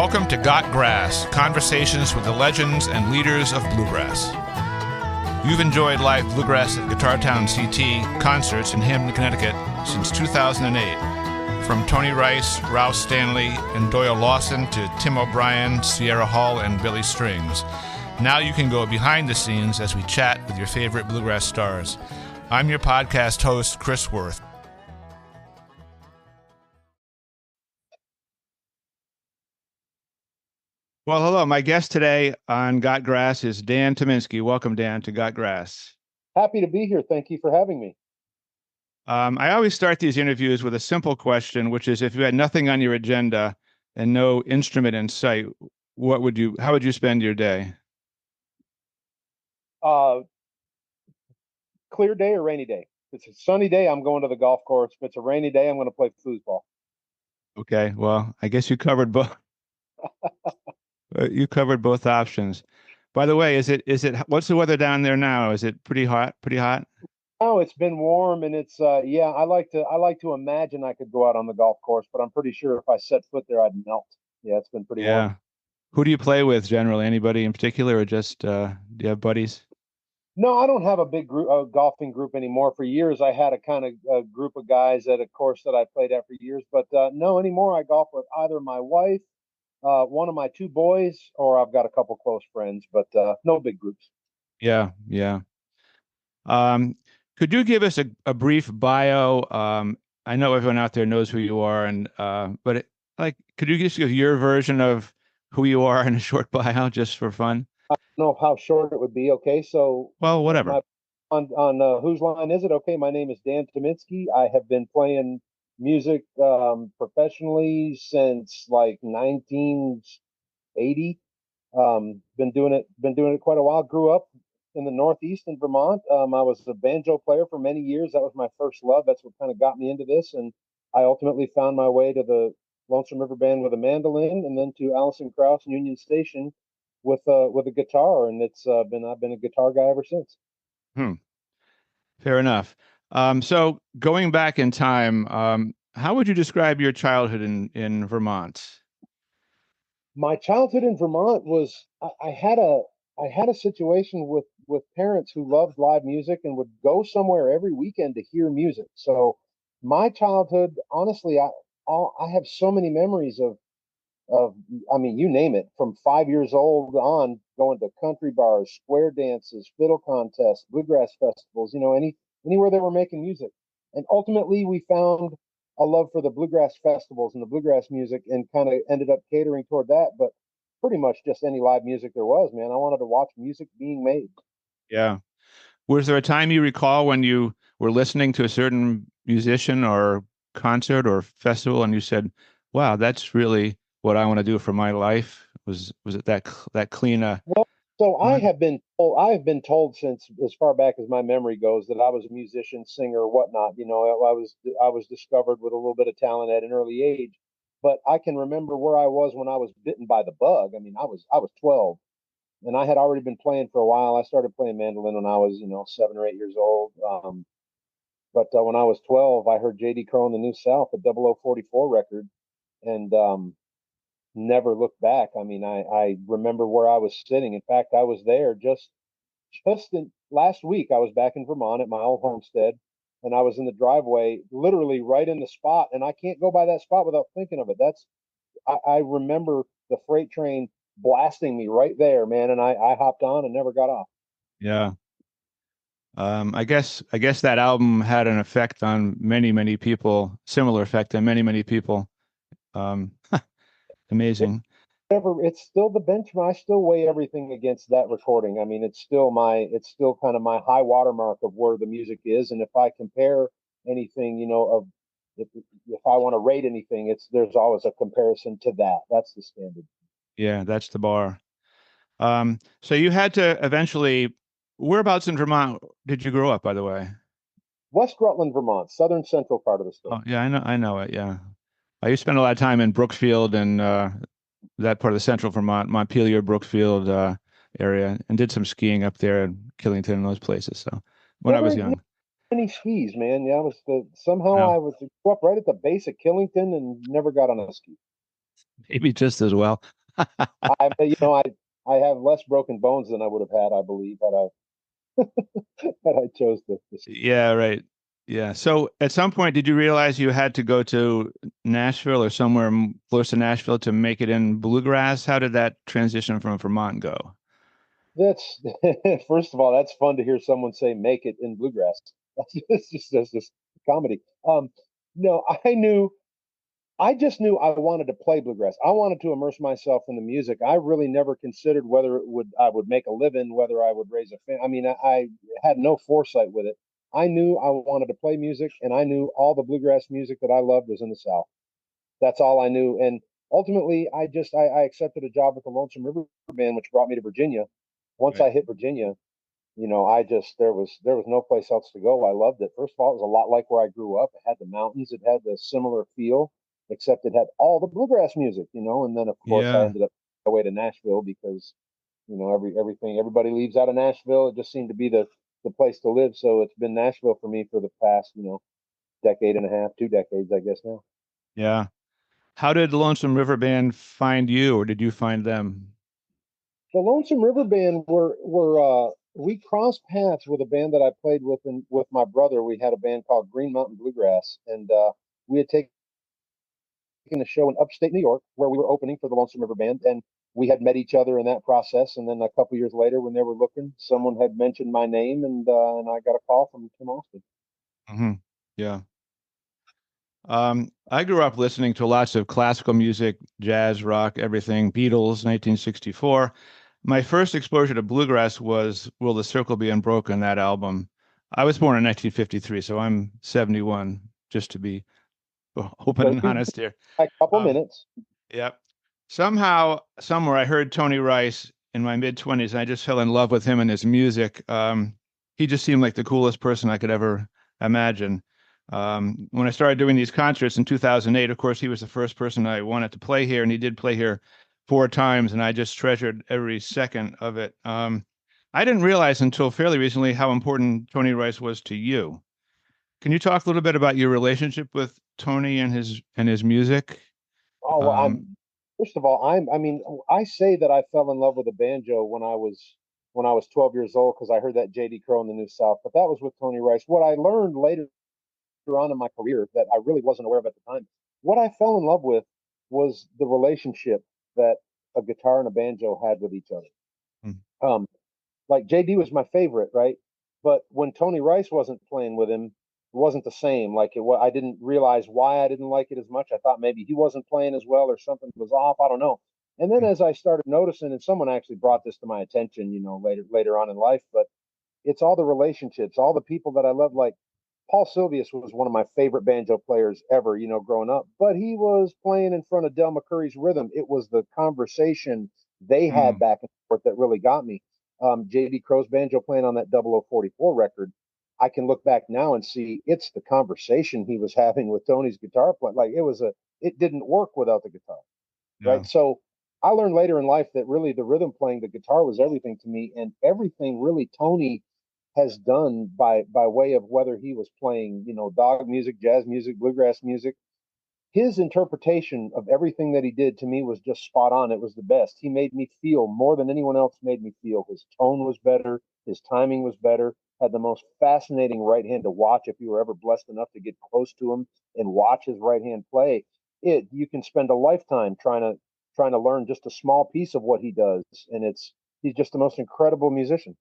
Welcome to Got Grass, conversations with the legends and leaders of bluegrass. You've enjoyed live bluegrass at Guitar Town CT concerts in Hampton, Connecticut since 2008. From Tony Rice, Rouse Stanley, and Doyle Lawson to Tim O'Brien, Sierra Hall, and Billy Strings. Now you can go behind the scenes as we chat with your favorite bluegrass stars. I'm your podcast host, Chris Worth. Well, hello. My guest today on Got Grass is Dan Tyminski. Welcome, Dan, to Got Grass. Happy to be here. Thank you for having me. I always start these interviews with a simple question, which is if you had nothing on your agenda and no instrument in sight, how would you spend your day? Clear day or rainy day? If it's a sunny day, I'm going to the golf course. If it's a rainy day, I'm going to play foosball. Okay. Well, I guess you covered both. You covered both options. By the way, what's the weather down there now? Is it pretty hot? Oh, it's been warm, and it's I like to imagine I could go out on the golf course, but I'm pretty sure if I set foot there, I'd melt. Yeah, it's been pretty warm. Who do you play with generally? Anybody in particular, or just do you have buddies? No, I don't have a big group, golfing group anymore. For years, I had a kind of group of guys at a course that I played at for years, but no anymore. I golf with either my wife, one of my two boys, or I've got a couple close friends, but no big groups. Yeah. Could you give us a brief bio? I know everyone out there knows who you are, but could you just give your version of who you are in a short bio, just for fun? I don't know how short it would be. Okay, so whatever. On whose line is it? Okay, my name is Dan Tyminski. I have been playing music professionally since like 1980. Been doing it quite a while. Grew up in the Northeast in Vermont. I was a banjo player for many years. That was my first love. That's what kind of got me into this, and I ultimately found my way to the Lonesome River Band with a mandolin, and then to Alison, Krauss and Union Station with a guitar, and I've been a guitar guy ever since. Fair enough. So going back in time, how would you describe your childhood in Vermont? My childhood in Vermont was I had a situation with parents who loved live music and would go somewhere every weekend to hear music. So my childhood, honestly, I have so many memories of I mean, you name it, from 5 years old on, going to country bars, square dances, fiddle contests, bluegrass festivals, anywhere they were making music. And ultimately we found a love for the bluegrass festivals and the bluegrass music and kind of ended up catering toward that. But pretty much just any live music there was, man. I wanted to watch music being made. Yeah. Was there a time you recall when you were listening to a certain musician or concert or festival and you said, wow, that's really what I want to do for my life? Was it that clean? Well, so I have been told since as far back as my memory goes that I was a musician, singer, whatnot. I was discovered with a little bit of talent at an early age. But I can remember where I was when I was bitten by the bug. I mean, I was 12, and I had already been playing for a while. I started playing mandolin when I was 7 or 8 years old. But when I was 12, I heard J.D. Crowe in the New South, a 0044 record, and never looked back. I mean, I remember where I was sitting. In fact, I was there just last week. I was back in Vermont at my old homestead, and I was in the driveway, literally right in the spot. And I can't go by that spot without thinking of it. I remember the freight train blasting me right there, man. And I hopped on and never got off. Yeah. I guess that album had an effect on many people, similar effect on many people. Amazing. It's still the benchmark. I still weigh everything against that recording. I mean, it's still kind of my high watermark of where the music is. And if I compare anything, if I want to rate anything, there's always a comparison to that. That's the standard. Yeah, that's the bar. So you had to eventually, whereabouts in Vermont did you grow up, by the way? West Rutland, Vermont, southern central part of the state. Oh, yeah, I know it. Yeah. I used to spend a lot of time in Brookfield and that part of the central Vermont, Montpelier, Brookfield area, and did some skiing up there in Killington and those places. So when I was young. Many skis, man. Yeah, I grew up right at the base of Killington and never got on a ski. Maybe just as well. I have less broken bones than I would have had, I believe, had I chose this. Yeah, right. Yeah. So at some point, did you realize you had to go to Nashville or somewhere close to Nashville to make it in bluegrass? How did that transition from Vermont go? That's first of all, that's fun to hear someone say "make it" in bluegrass. That's just comedy. No, I just knew I wanted to play bluegrass. I wanted to immerse myself in the music. I really never considered whether I would make a living, whether I would raise a family. I mean, I had no foresight with it. I knew I wanted to play music, and I knew all the bluegrass music that I loved was in the South. That's all I knew. And ultimately, I accepted a job with the Lonesome River Band, which brought me to Virginia. Once Right. I hit Virginia, I just there was no place else to go. I loved it. First of all, it was a lot like where I grew up. It had the mountains. It had the similar feel, except it had all the bluegrass music. And then of course I Yeah. ended up away to Nashville because everybody leaves out of Nashville. It just seemed to be the place to live. So it's been Nashville for me for the past decade and a half, 2 decades, I guess now. Yeah. How did the Lonesome River Band find you, or did you find them? The Lonesome River Band we crossed paths with a band that I played with with my brother. We had a band called Green Mountain Bluegrass, and we had taken a show in upstate New York where we were opening for the Lonesome River Band, and we had met each other in that process. And then a couple years later, when they were looking, someone had mentioned my name, and I got a call from Tim Austin. Hmm. Yeah. I grew up listening to lots of classical music, jazz, rock, everything, Beatles, 1964. My first exposure to bluegrass was Will the Circle Be Unbroken, that album. I was born in 1953, so I'm 71, just to be open So and you honest here. a couple Um, minutes. Yep. Somehow, somewhere, I heard Tony Rice in my mid-20s, and I just fell in love with him and his music. He just seemed like the coolest person I could ever imagine. When I started doing these concerts in 2008, of course, he was the first person I wanted to play here, and he did play here 4 times, and I just treasured every second of it. I didn't realize until fairly recently how important Tony Rice was to you. Can you talk a little bit about your relationship with Tony and his music? Oh, well, Um, first of all, I mean, I say that I fell in love with the banjo when I was 12 years old because I heard that J.D. Crowe in the New South, but that was with Tony Rice. What I learned later on in my career that I really wasn't aware of at the time, what I fell in love with was the relationship that a guitar and a banjo had with each other. mm, Um, like JD was my favorite, right? But when Tony Rice wasn't playing with him, it wasn't the same. Like I didn't realize why I didn't like it as much. I thought maybe he wasn't playing as well or something was off. I don't know. And then mm, as I started noticing, and someone actually brought this to my attention, later on in life, but it's all the relationships, all the people that I love. Like Paul Sylvius was one of my favorite banjo players ever, growing up. But he was playing in front of Del McCurry's rhythm. It was the conversation they had mm. back and forth that really got me. J.D. Crowe's banjo playing on that 0044 record. I can look back now and see it's the conversation he was having with Tony's guitar play. Like it didn't work without the guitar, Yeah. right? So I learned later in life that really the rhythm playing, the guitar was everything to me, and everything really Tony has done by way of whether he was playing, dog music, jazz music, bluegrass music. His interpretation of everything that he did to me was just spot on. It was the best. He made me feel more than anyone else made me feel. His tone was better, his timing was better, had the most fascinating right hand to watch if you were ever blessed enough to get close to him and watch his right hand play. You can spend a lifetime trying to learn just a small piece of what he does, and he's just the most incredible musician.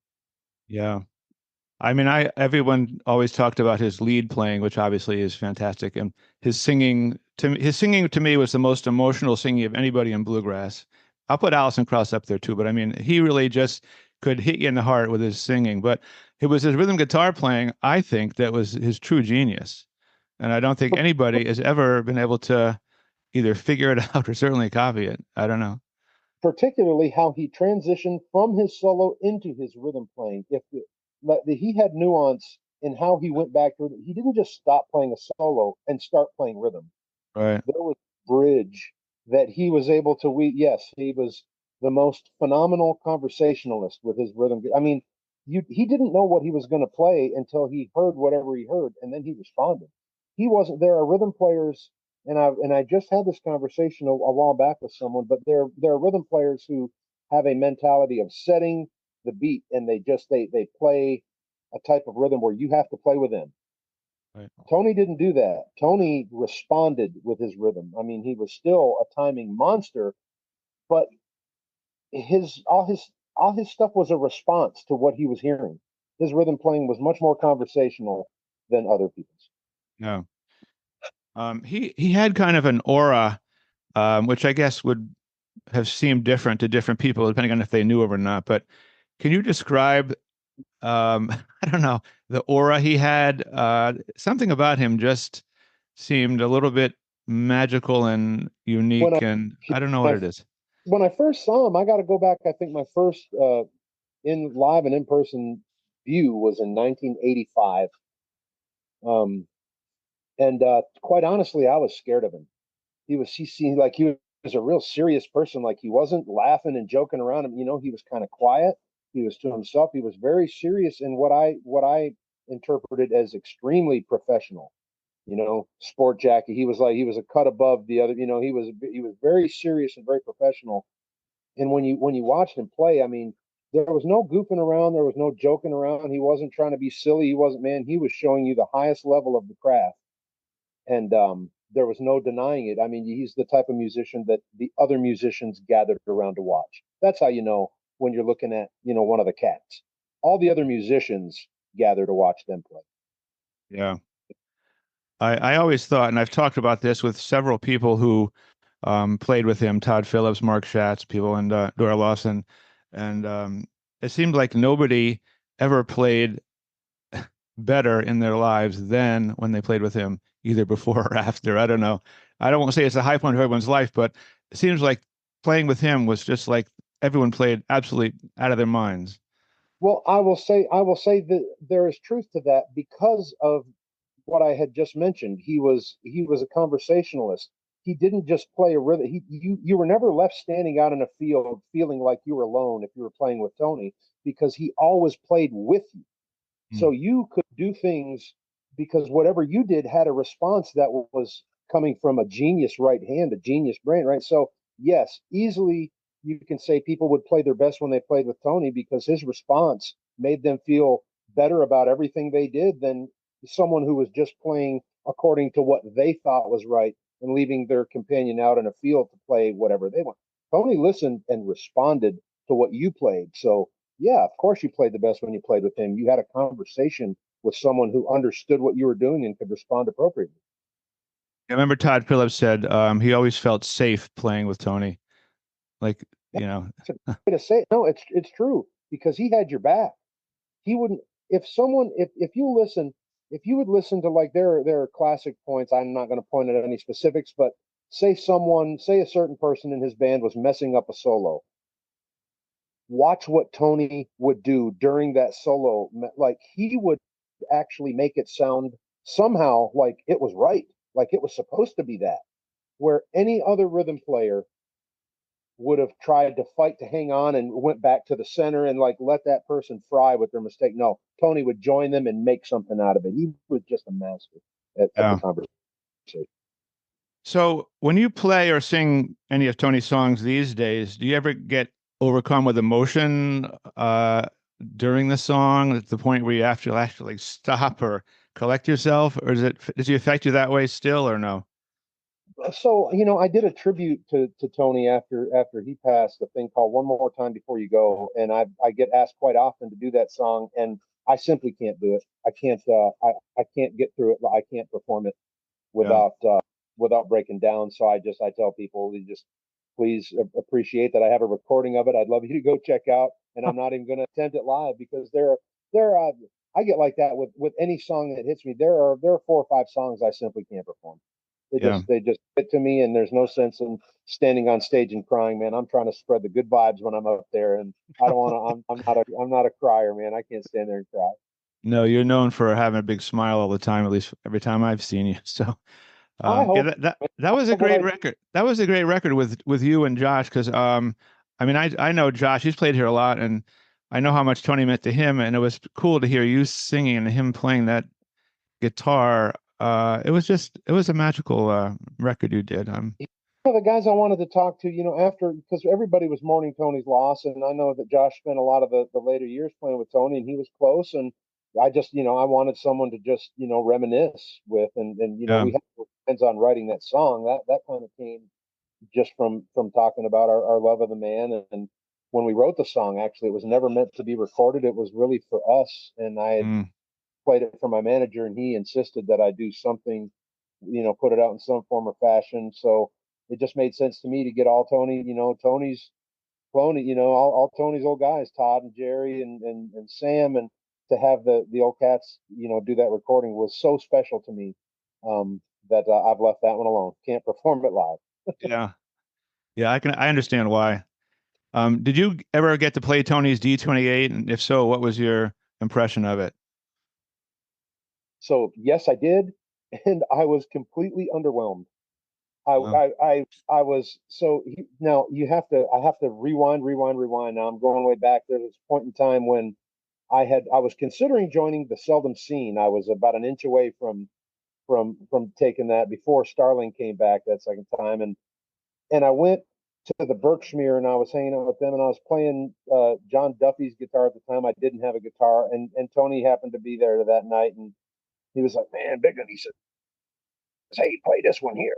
Yeah. I mean, everyone always talked about his lead playing, which obviously is fantastic, and his singing to me was the most emotional singing of anybody in bluegrass. I'll put Alison Krauss up there too, but I mean, he really just could hit you in the heart with his singing. But it was his rhythm guitar playing, I think, that was his true genius. And I don't think anybody has ever been able to either figure it out or certainly copy it. I don't know. Particularly how he transitioned from his solo into his rhythm playing. He had nuance in how he went back to it. He didn't just stop playing a solo and start playing rhythm. Right. There was bridge that he was able to yes, he was the most phenomenal conversationalist with his rhythm. I mean, he didn't know what he was going to play until he heard whatever he heard, and then he responded. He wasn't there are rhythm players And I just had this conversation a while back with someone, but there are rhythm players who have a mentality of setting the beat, and they play a type of rhythm where you have to play with them. Right. Tony didn't do that. Tony responded with his rhythm. I mean, he was still a timing monster, but his stuff was a response to what he was hearing. His rhythm playing was much more conversational than other people's. No. He had kind of an aura, which I guess would have seemed different to different people, depending on if they knew him or not. But can you describe, I don't know, the aura he had? Something about him just seemed a little bit magical and When I unique, and I don't know what when it is. when I first saw him, I got to go back. I think my first in live and in person view was in 1985. Um, and quite honestly, I was scared of him. He seemed like he was a real serious person. Like he wasn't laughing and joking around him. He was kind of quiet. He was to himself. He was very serious in what I interpreted as extremely professional. Sport jacket. He was a cut above the other. He was very serious and very professional. And when you watched him play, I mean, there was no goofing around. There was no joking around. He wasn't trying to be silly. He wasn't, man. He was showing you the highest level of the craft, and there was no denying it. I mean, he's the type of musician that the other musicians gathered around to watch. That's how you know when you're looking at one of the cats. All the other musicians gather to watch them play. Yeah. I always thought, and I've talked about this with several people who played with him, Todd Phillips, Mark Schatz, people, and Dora Lawson. And it seemed like nobody ever played better in their lives than when they played with him, either before or after. I don't know. I don't want to say it's a high point of everyone's life, but it seems like playing with him was just like everyone played absolutely out of their minds. Well, I will say that there is truth to that because of what I had just mentioned. He was a conversationalist. He didn't just play a rhythm. You were never left standing out in a field feeling like you were alone if you were playing with Tony, because he always played with you. Mm. So you could do things because whatever you did had a response that was coming from a genius right hand, a genius brain, right? So yes, easily you can say people would play their best when they played with Tony because his response made them feel better about everything they did than someone who was just playing according to what they thought was right and leaving their companion out in a field to play whatever they want. Tony listened and responded to what you played. So yeah, of course you played the best when you played with him. You had a conversation with someone who understood what you were doing and could respond appropriately. I remember Todd Phillips said he always felt safe playing with Tony. Like, you know, That's a way to say it. No, it's true because he had your back. He wouldn't if you listen if you would listen to like their classic points. I'm not going to point at any specifics, but say a certain person in his band was messing up a solo. Watch what Tony would do during that solo. Like he would actually make it sound somehow like it was right, like it was supposed to be that. Where any other rhythm player would have tried to fight to hang on and went back to the center and like let that person fry with their mistake. No, Tony would join them and make something out of it. He was just a master at the yeah. conversation. So when you play or sing any of Tony's songs these days, do you ever get overcome with emotion during the song at the point where you have to actually stop or collect yourself, or does he affect you that way still, or no? So I did a tribute to Tony after he passed, a thing called "One More Time Before You Go," and I get asked quite often to do that song, and I simply can't do it. I can't. I can't get through it. I can't perform it Yeah. without breaking down. So I tell people, you just please appreciate that I have a recording of it. I'd love you to go check out, and I'm not even going to attempt it live because there I get like that with any song that hits me. There are 4 or 5 songs I simply can't perform. Yeah. They just get to me, and there's no sense in standing on stage and crying, man. I'm trying to spread the good vibes when I'm up there, and I don't want to. I'm not a crier, man. I can't stand there and cry. No, you're known for having a big smile all the time, at least every time I've seen you. So, I yeah, hope. that was a What great I record. That was a great record with you and Josh, because I mean, I know Josh. He's played here a lot, and I know how much Tony meant to him, and it was cool to hear you singing and him playing that guitar. it was a magical record you did. One of the guys I wanted to talk to, after, because everybody was mourning Tony's loss, and I know that Josh spent a lot of the later years playing with Tony, and he was close, and I just, I wanted someone to just, reminisce with, and Yeah. we had plans on writing that song. That kind of came just from talking about our love of the man, and when we wrote the song, actually, it was never meant to be recorded. It was really for us, and I had Mm. played it for my manager, and he insisted that I do something, put it out in some form or fashion. So it just made sense to me to get all Tony, Tony's clone, all Tony's old guys, Todd and Jerry and Sam, and to have the old cats, do that recording was so special to me, that I've left that one alone. Can't perform it live. Yeah. Yeah, I understand why. Did you ever get to play Tony's D28? And if so, what was your impression of it? So yes, I did, and I was completely underwhelmed. I Wow. I was so now I have to rewind. Now I'm going way back. There was a point in time when I was considering joining the Seldom Scene. I was about an inch away from taking that before Starling came back that second time, and I went to the Berkshire, and I was hanging out with them, and I was playing John Duffy's guitar at the time. I didn't have a guitar, and Tony happened to be there that night, and he was like, "Man, big one," he said, "Hey, play this one here."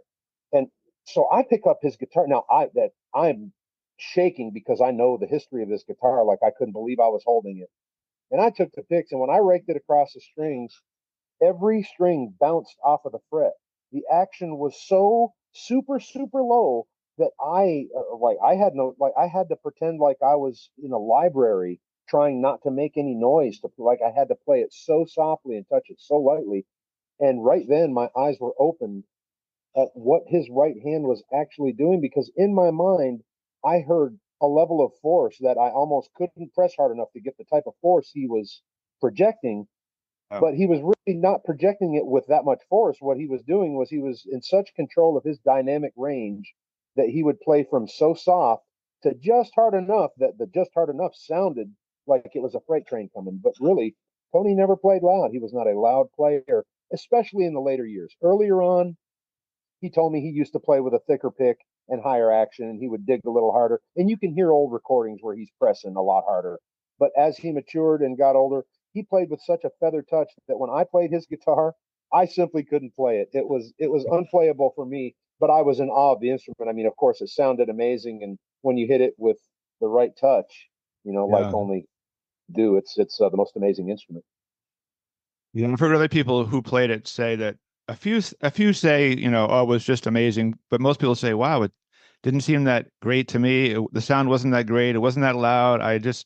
And so I pick up his guitar. Now I'm shaking because I know the history of this guitar. Like I couldn't believe I was holding it. And I took the picks, and when I raked it across the strings, every string bounced off of the fret. The action was so super super low that I had to pretend like I was in a library trying not to make any noise, to like I had to play it so softly and touch it so lightly. And right then my eyes were opened at what his right hand was actually doing, because in my mind I heard a level of force that I almost couldn't press hard enough to get the type of force he was projecting. Oh. But he was really not projecting it with that much force. What he was doing was he was in such control of his dynamic range that he would play from so soft to just hard enough that the just hard enough sounded like it was a freight train coming. But really, Tony never played loud. He was not a loud player, especially in the later years. Earlier on, he told me he used to play with a thicker pick and higher action, and he would dig a little harder. And you can hear old recordings where he's pressing a lot harder. But as he matured and got older, he played with such a feather touch that when I played his guitar, I simply couldn't play it. It was unplayable for me, but I was in awe of the instrument. I mean, of course, it sounded amazing, and when you hit it with the right touch, like Yeah. only do, it's the most amazing instrument. Yeah. I've heard other people who played it say that a few say, oh, it was just amazing, but most people say, wow, it didn't seem that great to me. The sound wasn't that great. It wasn't that loud. I just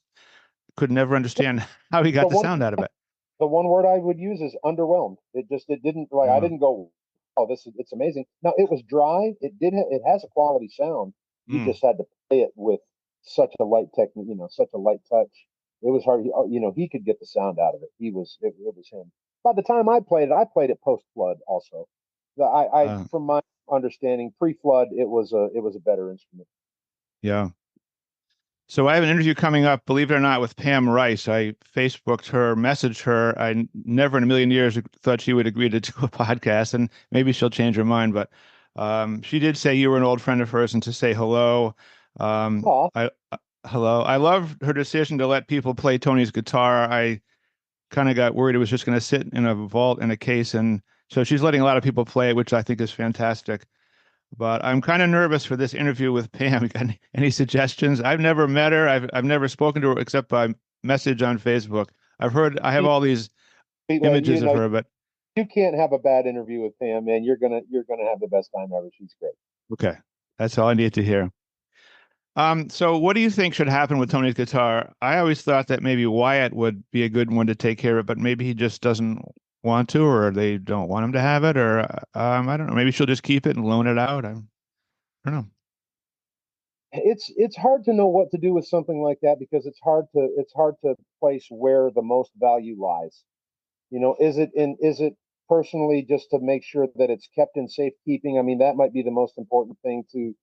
could never understand how he The got the one sound out of it. the one word I would use is underwhelmed. It didn't, like, I Yeah. didn't go, oh, it's amazing. Now it was dry. It has a quality sound. You Mm. just had to play it with such a light technique, such a light touch. It was hard. He could get the sound out of it. It was him. By the time I played it post flood also. I Uh, from my understanding, pre flood, it was a better instrument. yeah. So I have an interview coming up, believe it or not, with Pam Rice. I Facebooked her, messaged her. Never in a million years thought she would agree to do a podcast, and maybe she'll change her mind. But she did say you were an old friend of hers and to say hello. Um, Aw, I Hello. I love her decision to let people play Tony's guitar. I kind of got worried it was just going to sit in a vault in a case, and so she's letting a lot of people play it, which I think is fantastic. But I'm kind of nervous for this interview with Pam. You got any suggestions? I've never met her. I've never spoken to her except by message on Facebook. I have all these like, images of her, but you can't have a bad interview with Pam, man. You're gonna have the best time ever. She's great. okay. That's all I need to hear. So what do you think should happen with Tony's guitar? I always thought that maybe Wyatt would be a good one to take care of it, but maybe he just doesn't want to, or they don't want him to have it, or I don't know. Maybe she'll just keep it and loan it out. I don't know. It's hard to know what to do with something like that, because it's hard to place where the most value lies. Is it personally just to make sure that it's kept in safekeeping? I mean, that might be the most important thing to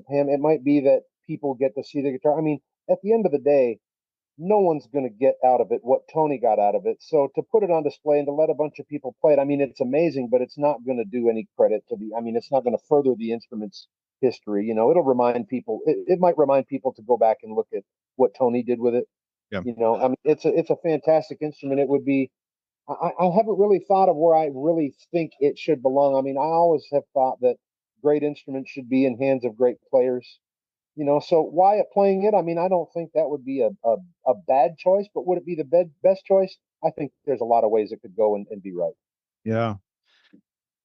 Pam. It might be that people get to see the guitar. I mean, at the end of the day, no one's going to get out of it what Tony got out of it. So to put it on display and to let a bunch of people play it, I mean, it's amazing, but it's not going to do any credit to the, I mean, it's not going to further the instrument's history. You know, it'll remind people, it might remind people to go back and look at what Tony did with it. Yeah. You know, I mean, it's a fantastic instrument. It would be, I haven't really thought of where I really think it should belong. I mean, I always have thought that great instruments should be in hands of great players. You know, so Wyatt playing it, I mean, I don't think that would be a bad choice, but would it be the best choice? I think there's a lot of ways it could go and be right. Yeah.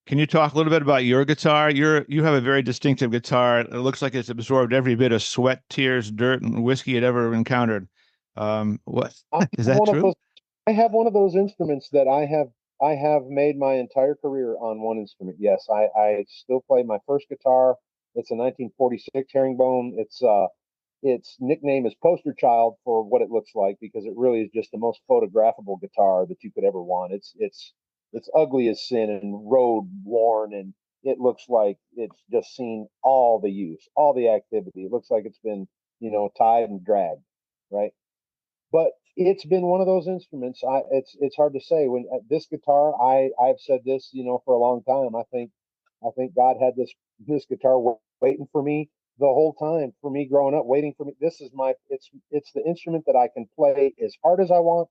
Can you talk a little bit about your guitar? You have a very distinctive guitar. It looks like it's absorbed every bit of sweat, tears, dirt, and whiskey it ever encountered. What is that true? I have one of those instruments that I have made my entire career on one instrument. Yes, I still play my first guitar. It's a 1946 herringbone. Its nickname is Poster Child for what it looks like because it really is just the most photographable guitar that you could ever want. It's ugly as sin and road worn, and it looks like it's just seen all the use, all the activity. It looks like it's been, you know, tied and dragged, right? But it's been one of those instruments. It's hard to say when this guitar. I've said this, you know, for a long time. I think God had this guitar waiting for me the whole time, for me growing up, waiting for me. This is my it's the instrument that I can play as hard as I want,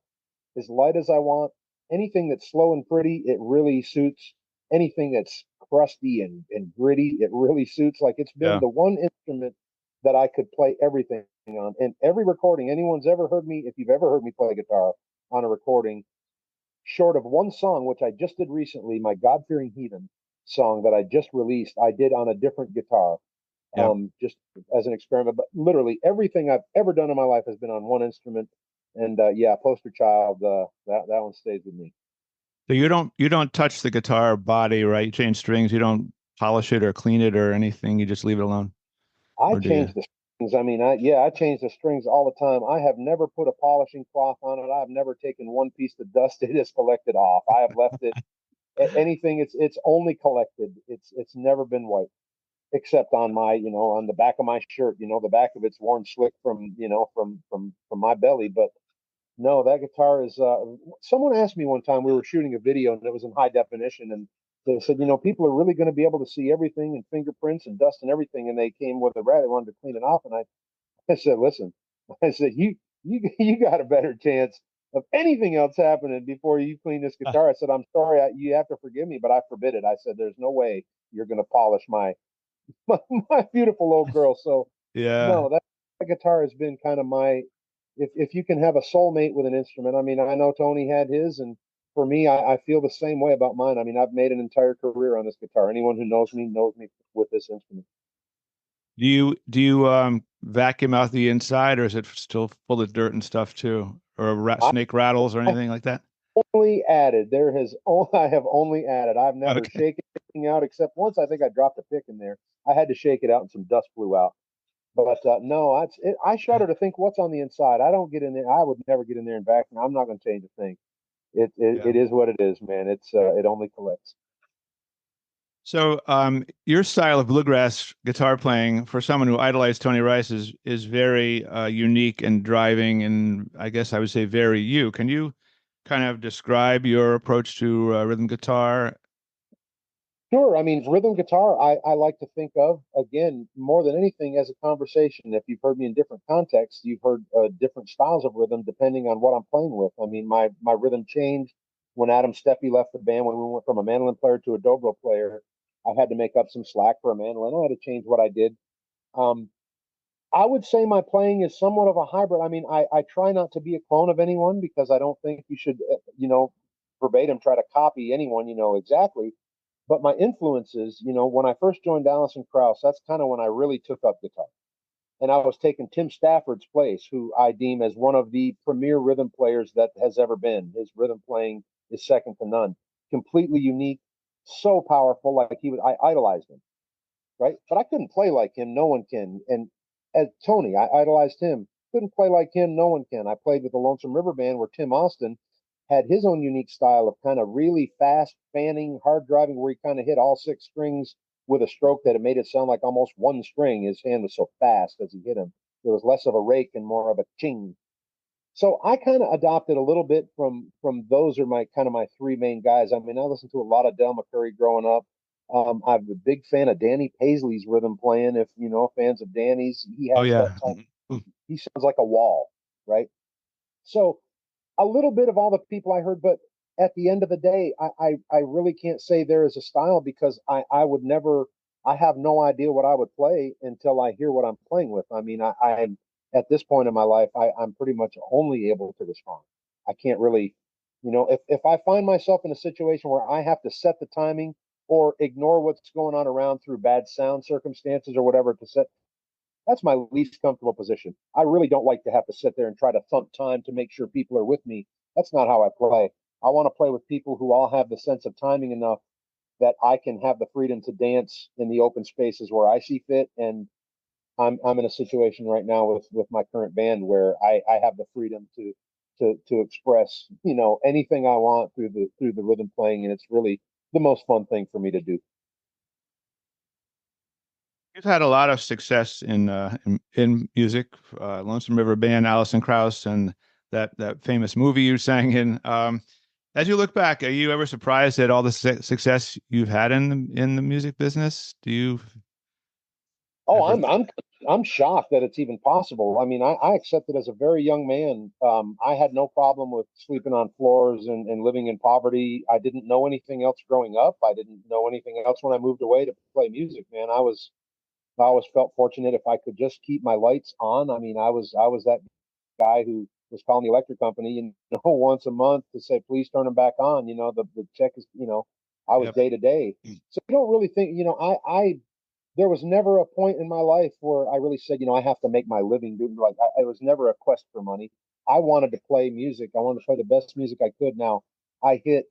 as light as I want. Anything that's slow and pretty, it really suits. Anything that's crusty and gritty, it really suits. Like it's been Yeah. the one instrument that I could play everything on. And every recording, anyone's ever heard me, if you've ever heard me play guitar on a recording, short of one song, which I just did recently, my God Fearing Heathen song that I just released, I did on a different guitar, Yeah. just as an experiment. But literally everything I've ever done in my life has been on one instrument. And yeah, Poster Child, that one stays with me. So you don't touch the guitar body, right? You change strings. You don't polish it or clean it or anything. You just leave it alone. I Or do you? change the strings. I mean, I change the strings all the time. I have never put a polishing cloth on it. I've never taken one piece of dust it is collected off. I have left it anything. It's only collected. It's never been white, except on my, you know, on the back of my shirt. You know, the back of it's worn slick from, you know, from my belly. But no, that guitar is. Someone asked me one time, we were shooting a video and it was in high definition, and they said, you know, people are really going to be able to see everything and fingerprints and dust and everything. And they came with a rat. They wanted to clean it off, and I said, listen, I said, you got a better chance of anything else happening before you clean this guitar. I said, I'm sorry, you have to forgive me, but I forbid it. I said, there's no way you're going to polish my beautiful old girl. So Yeah. no, that guitar has been kind of my, if you can have a soulmate with an instrument. I mean, I know Tony had his, and for me, I feel the same way about mine. I mean, I've made an entire career on this guitar. Anyone who knows me with this instrument. Do you vacuum out the inside, or is it still full of dirt and stuff too, or I snake rattles or anything like that? only added. I have only added. I've never Okay. shaken anything out except once. I think I dropped a pick in there. I had to shake it out, and some dust flew out. But no, I shudder to think what's on the inside. I don't get in there. I would never get in there and vacuum. I'm not going to change a thing. Yeah. It is what it is, man. It only collects. So, your style of bluegrass guitar playing for someone who idolized Tony Rice is very unique and driving, and I guess I would say very you. Can you kind of describe your approach to rhythm guitar? Sure. I mean, rhythm guitar, I like to think of, again, more than anything as a conversation. If you've heard me in different contexts, you've heard different styles of rhythm depending on what I'm playing with. I mean, my rhythm changed when Adam Steffi left the band, when we went from a mandolin player to a dobro player. I had to make up some slack for a mandolin. I had to change what I did. Um, I would say my playing is somewhat of a hybrid. I mean, I try not to be a clone of anyone because I don't think you should, you know, verbatim try to copy anyone, you know, exactly. But my influences, you know, when I first joined Alison Krauss, that's kind of when I really took up guitar. And I was taking Tim Stafford's place, who I deem as one of the premier rhythm players that has ever been. His rhythm playing is second to none. Completely unique, so powerful. Like I idolized him, right? But I couldn't play like him. No one can. And as Tony, I idolized him. Couldn't play like him. No one can. I played with the Lonesome River Band, where Tim Austin had his own unique style of kind of really fast fanning, hard driving, where he kind of hit all six strings with a stroke that it made it sound like almost one string. His hand was so fast as he hit him. There was less of a rake and more of a ching. So I kind of adopted a little bit from those are my kind of my three main guys. I mean, I listened to a lot of Del McCurry growing up. I'm a big fan of Danny Paisley's rhythm playing. If you know fans of Danny's, he Oh has that yeah. type. He sounds like a wall, right? So a little bit of all the people I heard, but at the end of the day, I really can't say there is a style because I would never, I have no idea what I would play until I hear what I'm playing with. I mean, I'm at this point in my life, I'm pretty much only able to respond. I can't really, if I find myself in a situation where I have to set the timing or ignore what's going on around through bad sound circumstances or whatever to set, that's my least comfortable position. I really don't like to have to sit there and try to thump time to make sure people are with me. That's not how I play. I want to play with people who all have the sense of timing enough that I can have the freedom to dance in the open spaces where I see fit. And I'm in a situation right now with my current band where I have the freedom to express, anything I want through the rhythm playing, and it's really the most fun thing for me to do. You've had a lot of success in music, Lonesome River Band, Alison Krauss, and that famous movie you sang in. As you look back, are you ever surprised at all the success you've had in the music business? Do you Oh, ever? I'm shocked that it's even possible. I mean, I accepted as a very young man. I had no problem with sleeping on floors and living in poverty. I didn't know anything else growing up. I didn't know anything else when I moved away to play music, man. I always felt fortunate if I could just keep my lights on. I mean, I was that guy who was calling the electric company, once a month to say, please turn them back on. The check is, I was Yep. day to day. So I don't really think, I there was never a point in my life where I really said, I have to make my living doing like it was never a quest for money. I wanted to play music. I wanted to play the best music I could. Now I hit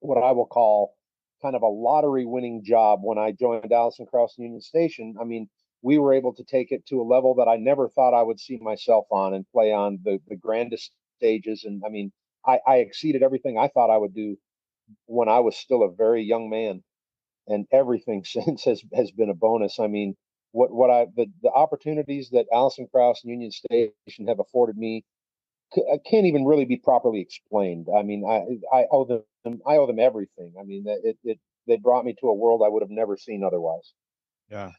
what I will call kind of a lottery winning job when I joined Alison Krauss Union Station. I mean, we were able to take it to a level that I never thought I would see myself on and play on the grandest stages. And I mean, I exceeded everything I thought I would do when I was still a very young man. And everything since has been a bonus. I mean, the opportunities that Alison Krauss and Union Station have afforded me can't even really be properly explained. I mean, I owe them everything. I mean, they brought me to a world I would have never seen otherwise. Yeah.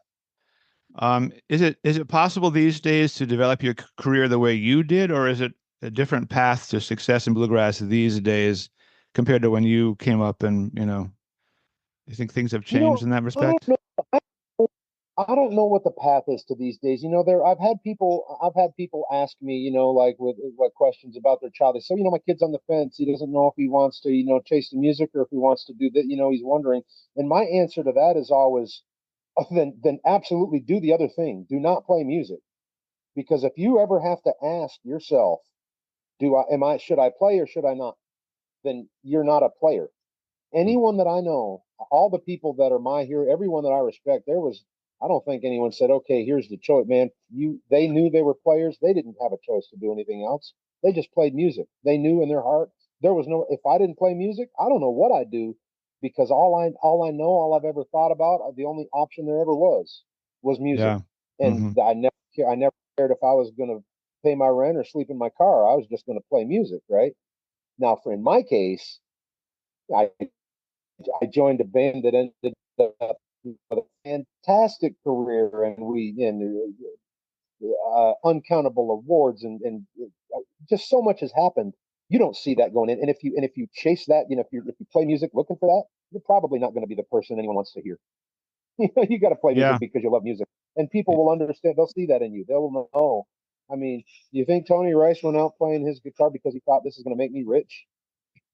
Is it possible these days to develop your career the way you did, or is it a different path to success in bluegrass these days compared to when you came up? And you think things have You know, changed in that I don't respect? know. I, I don't know what the path is to these days. I've had people ask me, like with what questions about their child. They say, my kid's on the fence. He doesn't know if he wants to, chase the music or if he wants to do that. He's wondering. And my answer to that is always, then absolutely do the other thing. Do not play music. Because if you ever have to ask yourself, should I play or should I not? Then you're not a player. Anyone that I know, all the people that are my hero, everyone that I respect, I don't think anyone said, okay, here's the choice, man. They knew they were players. They didn't have a choice to do anything else. They just played music. They knew in their heart there was no, if I didn't play music, I don't know what I'd do because all I've ever thought about, the only option there ever was music. Yeah. And Hmm. I never cared if I was going to pay my rent or sleep in my car. I was just going to play music, right? Now, in my case, I I joined a band that ended up with a fantastic career, and uncountable awards, and just so much has happened. You don't see that going in, and if you chase that, if you play music looking for that, you're probably not going to be the person anyone wants to hear. You got to play Yeah. music because you love music, and people will understand. They'll see that in you. They'll know. I mean, you think Tony Rice went out playing his guitar because he thought this is going to make me rich?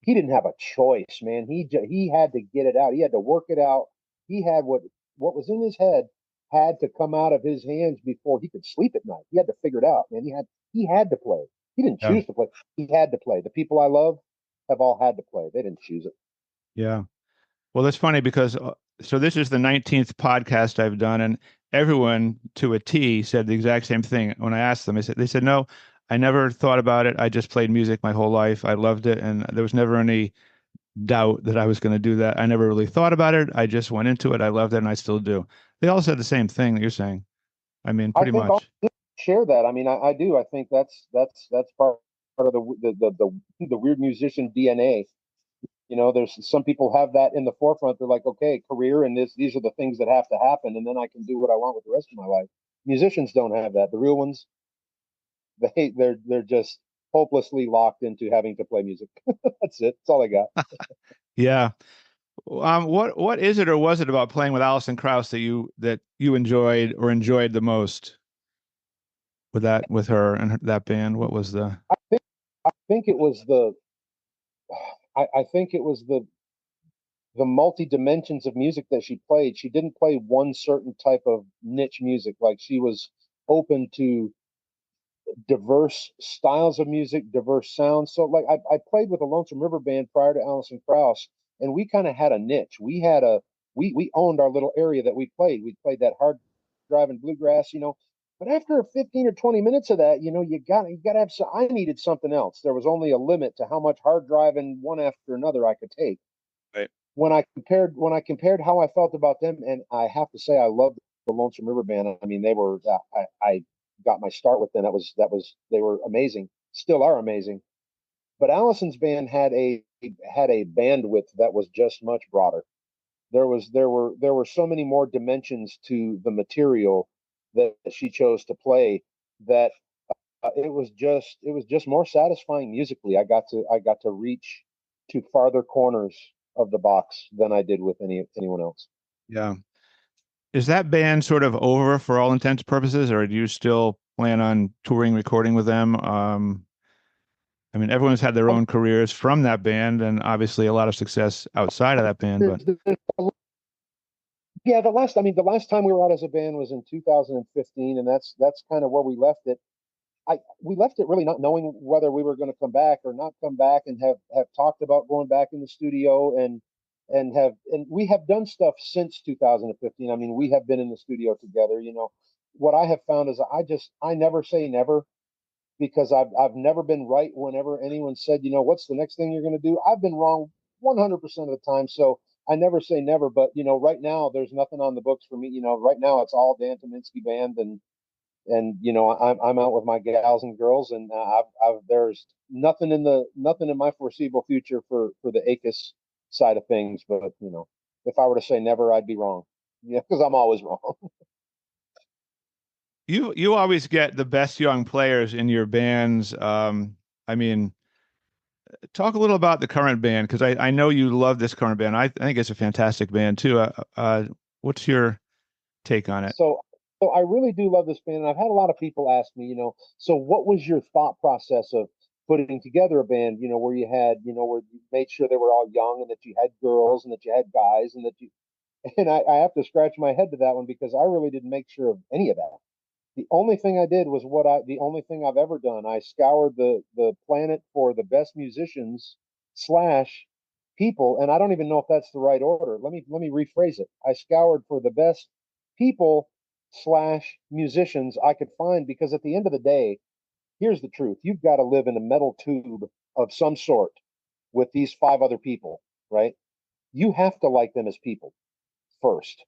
He didn't have a choice, man. He had to get it out. He had to work it out. He had what was in his head had to come out of his hands before he could sleep at night. He had to figure it out, man. He had to play. He didn't Yeah. choose to play. He had to play. The people I love have all had to play. They didn't choose it. Yeah. Well, that's funny because so this is the 19th podcast I've done, and everyone to a T said the exact same thing. When I asked them, they said, no, I never thought about it. I just played music my whole life. I loved it, and there was never any doubt that I was going to do that. I never really thought about it. I just went into it. I loved it, and I still do. They all said the same thing that you're saying. I mean, I pretty think I'll much. share that. I mean, I do. I think that's part. of the weird musician DNA. You know, there's some people have that in the forefront. They're like, okay, career, and these are the things that have to happen, and then I can do what I want with the rest of my life. Musicians don't have that. The real ones, they're just hopelessly locked into having to play music. That's it. That's all I got. Yeah. What is it or was it about playing with Alison Krauss that you enjoyed or enjoyed the most with her and that band? What was the? I think it was I think it was the multi dimensions of music that she played. She didn't play one certain type of niche music. Like, she was open to diverse styles of music, diverse sounds. So like I played with the Lonesome River Band prior to Alison Krauss, and we kind of had a niche. We owned our little area that we played. We played that hard driving bluegrass, you know. But after 15 or 20 minutes of that, you know, you got to have some. I needed something else. There was only a limit to how much hard driving one after another I could take. Right. When I compared how I felt about them, and I have to say I loved the Lonesome River Band. I mean, they were I got my start with them. That was they were amazing, still are amazing. But Allison's band had a bandwidth that was just much broader. There were so many more dimensions to the material that she chose to play, that it was just more satisfying musically. I got to reach to farther corners of the box than I did with anyone else. Yeah. Is that band sort of over for all intents and purposes, or do you still plan on touring, recording with them? I mean, everyone's had their own careers from that band, and obviously a lot of success outside of that band. But Yeah, the last time we were out as a band was in 2015, and that's kind of where we left it. We left it really not knowing whether we were going to come back or not come back, and have talked about going back in the studio, and we have done stuff since 2015. I mean, we have been in the studio together. You know, what I have found is I never say never, because I've never been right whenever anyone said, you know, what's the next thing you're going to do? I've been wrong 100% of the time. So I never say never. But, you know, right now there's nothing on the books for me. You know, right now it's all Dan Tyminski band, and you know, I'm out with my gals and girls, and there's nothing in my foreseeable future for the ACUS side of things. But, you know, if I were to say never, I'd be wrong. Yeah, because I'm always wrong. you always get the best young players in your bands. I mean, talk a little about the current band, because I know you love this current band. I think it's a fantastic band too. What's your take on it? So I really do love this band, and I've had a lot of people ask me, you know, so what was your thought process of putting together a band, you know, where where you made sure they were all young, and that you had girls, and that you had guys, and that you, and I have to scratch my head to that one, because I really didn't make sure of any of that. The only thing I did was the only thing I've ever done. I scoured the planet for the best musicians slash people, and I don't even know if that's the right order. Let me rephrase it. I scoured for the best people slash musicians I could find, because at the end of the day, here's the truth. You've got to live in a metal tube of some sort with these five other people, right? You have to like them as people first.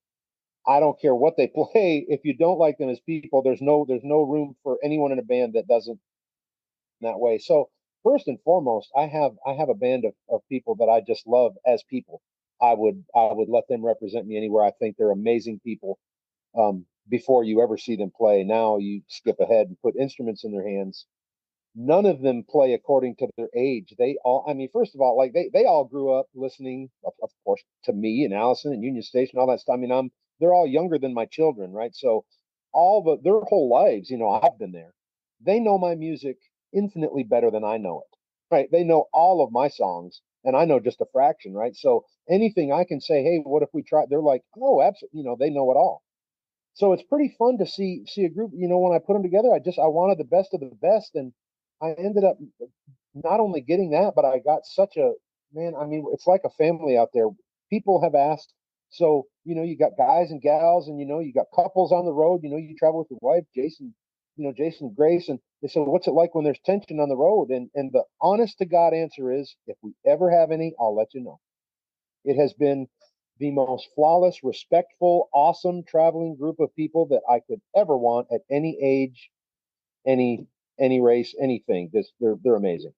I don't care what they play. If you don't like them as people, there's no room for anyone in a band that doesn't that way. So first and foremost, I have a band of people that I just love as people. I would let them represent me anywhere. I think they're amazing people. Before you ever see them play, now you skip ahead and put instruments in their hands. None of them play according to their age. They all, I mean, first of all, like they all grew up listening, of course, to me and Alison and Union Station, all that stuff. I mean, they're all younger than my children, right? So their whole lives, you know, I've been there. They know my music infinitely better than I know it, right? They know all of my songs, and I know just a fraction, right? So anything I can say, hey, what if we try? They're like, oh, absolutely, you know, they know it all. So it's pretty fun to see a group. You know, when I put them together, I wanted the best of the best, and I ended up not only getting that, but I got such a man. I mean, it's like a family out there. People have asked, so you know, you got guys and gals, and you know, you got couples on the road. You know, you travel with your wife, Jason. You know, Jason and Grace, and they said, "What's it like when there's tension on the road?" And the honest to God answer is, if we ever have any, I'll let you know. It has been the most flawless, respectful, awesome traveling group of people that I could ever want at any age, any any race, anything. They're amazing.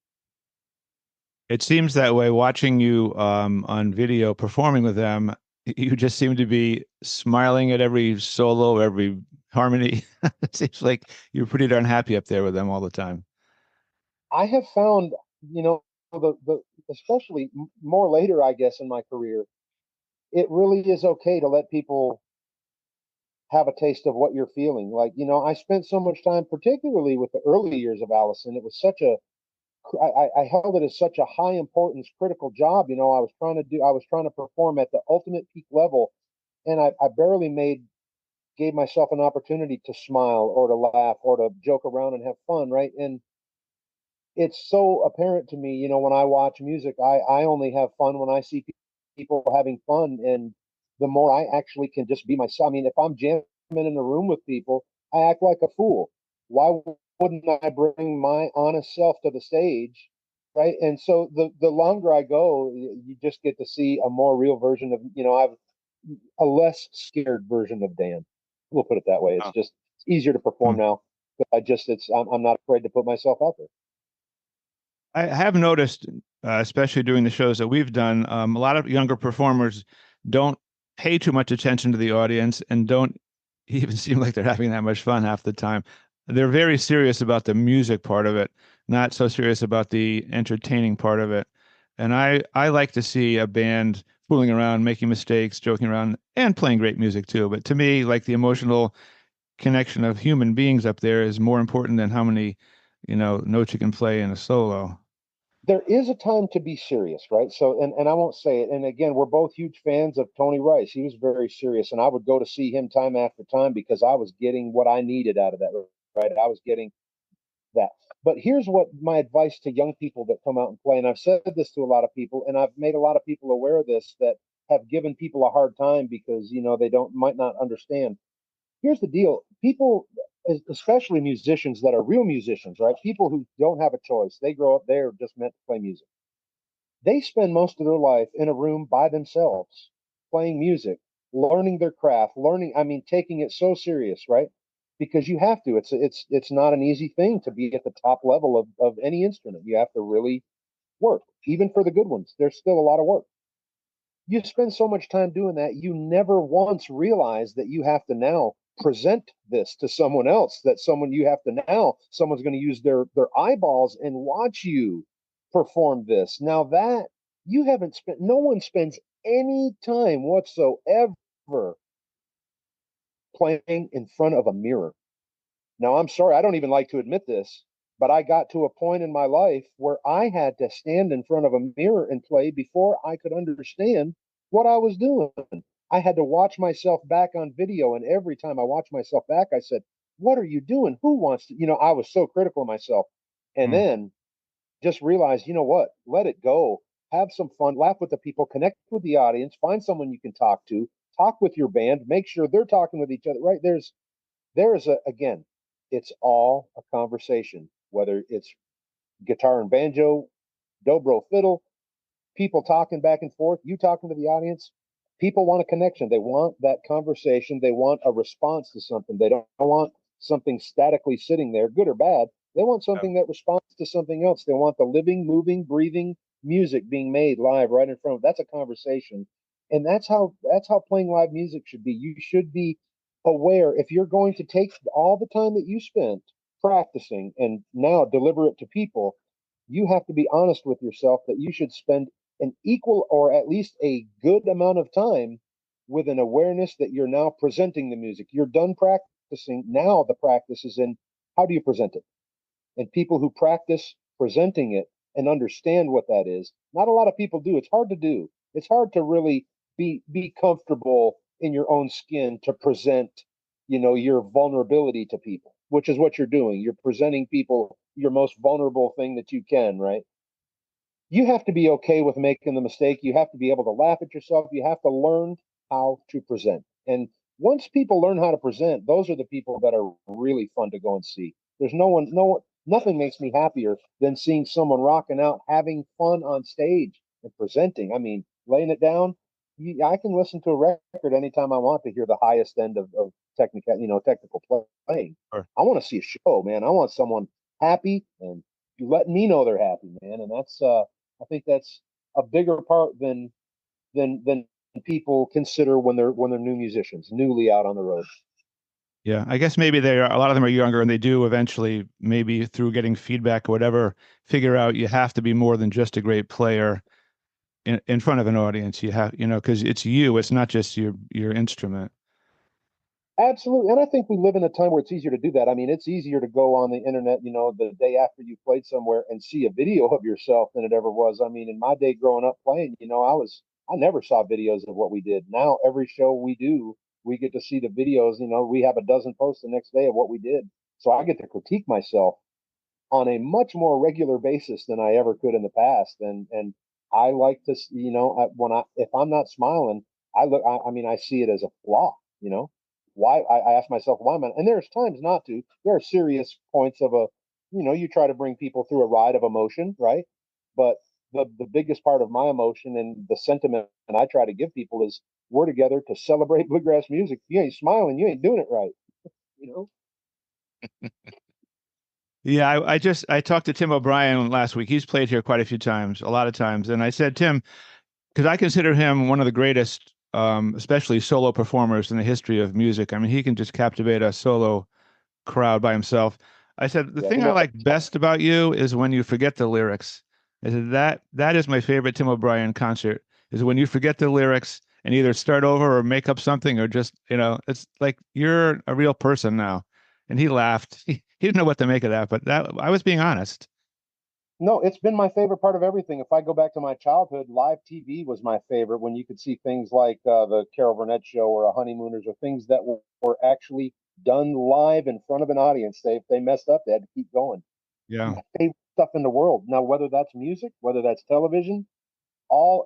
It seems that way watching you on video performing with them. You just seem to be smiling at every solo, every harmony. It seems like you're pretty darn happy up there with them all the time. I have found, the especially more later, I guess, in my career, it really is okay to let people have a taste of what you're feeling. Like, I spent so much time, particularly with the early years of Alison. It was such a I held it as such a high importance, critical job. I was trying to perform at the ultimate peak level, and I barely gave myself an opportunity to smile or to laugh or to joke around and have fun, right? And it's so apparent to me, when I watch music, I only have fun when I see people having fun. And the more I actually can just be myself. I mean, if I'm jamming in a room with people, I act like a fool. Why wouldn't I bring my honest self to the stage? Right. And so the longer I go, you just get to see a more real version of, I've a less scared version of Dan. We'll put it that way. It's just it's easier to perform now. I'm not afraid to put myself out there. I have noticed, especially doing the shows that we've done, a lot of younger performers don't pay too much attention to the audience and don't even seem like they're having that much fun half the time. They're very serious about the music part of it, not so serious about the entertaining part of it. And I like to see a band fooling around, making mistakes, joking around, and playing great music too. But to me, like the emotional connection of human beings up there is more important than how many, notes you can play in a solo. There is a time to be serious, right? So, and I won't say it. And again, we're both huge fans of Tony Rice. He was very serious, and I would go to see him time after time because I was getting what I needed out of that, right? I was getting that. But here's what my advice to young people that come out and play, and I've said this to a lot of people, and I've made a lot of people aware of this that have given people a hard time because they might not understand. Here's the deal: people, especially musicians that are real musicians, right? People who don't have a choice. They grow up, they're just meant to play music. They spend most of their life in a room by themselves, playing music, learning their craft, I mean, taking it so serious, right? Because you have to. It's not an easy thing to be at the top level of any instrument. You have to really work. Even for the good ones, there's still a lot of work. You spend so much time doing that, you never once realize that you have to now present this to someone else, that someone's going to use their eyeballs and watch you perform this. Now that you haven't spent, no one spends any time whatsoever playing in front of a mirror. Now, I'm sorry, I don't even like to admit this, but I got to a point in my life where I had to stand in front of a mirror and play before I could understand what I was doing. I had to watch myself back on video, and every time I watched myself back, I said, "What are you doing? Who wants to?" I was so critical of myself. And then just realized, you know what? Let it go. Have some fun, laugh with the people, connect with the audience, find someone you can talk with your band, make sure they're talking with each other, right? Again, it's all a conversation, whether it's guitar and banjo, dobro, fiddle, people talking back and forth, you talking to the audience. People want a connection. They want that conversation. They want a response to something. They don't want something statically sitting there, good or bad. They want something that responds to something else. They want the living, moving, breathing music being made live right in front of them. That's a conversation. And that's how playing live music should be. You should be aware if you're going to take all the time that you spent practicing and now deliver it to people, you have to be honest with yourself that you should spend an equal or at least a good amount of time with an awareness that you're now presenting the music. You're done practicing. Now the practice is in how do you present it? And people who practice presenting it and understand what that is, not a lot of people do. It's hard to do. It's hard to really be comfortable in your own skin to present, your vulnerability to people, which is what you're doing. You're presenting people your most vulnerable thing that you can, right? You have to be okay with making the mistake. You have to be able to laugh at yourself. You have to learn how to present. And once people learn how to present, those are the people that are really fun to go and see. There's nothing makes me happier than seeing someone rocking out, having fun on stage and presenting. I mean, laying it down. I can listen to a record anytime I want to hear the highest end of technical playing. Sure. I want to see a show, man. I want someone happy and you letting me know they're happy, man. And that's I think that's a bigger part than people consider when they're new musicians, newly out on the road. Yeah, I guess maybe they are, a lot of them are younger and they do eventually, maybe through getting feedback or whatever, figure out you have to be more than just a great player in front of an audience. You have, because it's you, it's not just your instrument. Absolutely. And I think we live in a time where it's easier to do that. I mean, it's easier to go on the internet, the day after you played somewhere and see a video of yourself than it ever was. I mean, in my day growing up playing, I never saw videos of what we did. Now, every show we do, we get to see the videos. We have a dozen posts the next day of what we did. So I get to critique myself on a much more regular basis than I ever could in the past. And I like to, if I'm not smiling, I mean, I see it as a flaw, why I ask myself, why am I, and there's times not to, there are serious points of you try to bring people through a ride of emotion, right? But the biggest part of my emotion and the sentiment I try to give people is we're together to celebrate bluegrass music. If you ain't smiling, you ain't doing it right, you know? Yeah, I talked to Tim O'Brien last week. He's played here quite a few times, a lot of times. And I said, Tim, because I consider him one of the greatest, especially solo performers in the history of music. I mean, he can just captivate a solo crowd by himself. I said, the thing I like best about you is when you forget the lyrics. I said, that is my favorite Tim O'Brien concert, is when you forget the lyrics and either start over or make up something or just, it's like you're a real person now. And he laughed. He didn't know what to make of that, but I was being honest. No, it's been my favorite part of everything. If I go back to my childhood, live TV was my favorite when you could see things like the Carol Burnett show or a Honeymooners or things that were actually done live in front of an audience. If they messed up, they had to keep going. Yeah. My favorite stuff in the world. Now, whether that's music, whether that's television,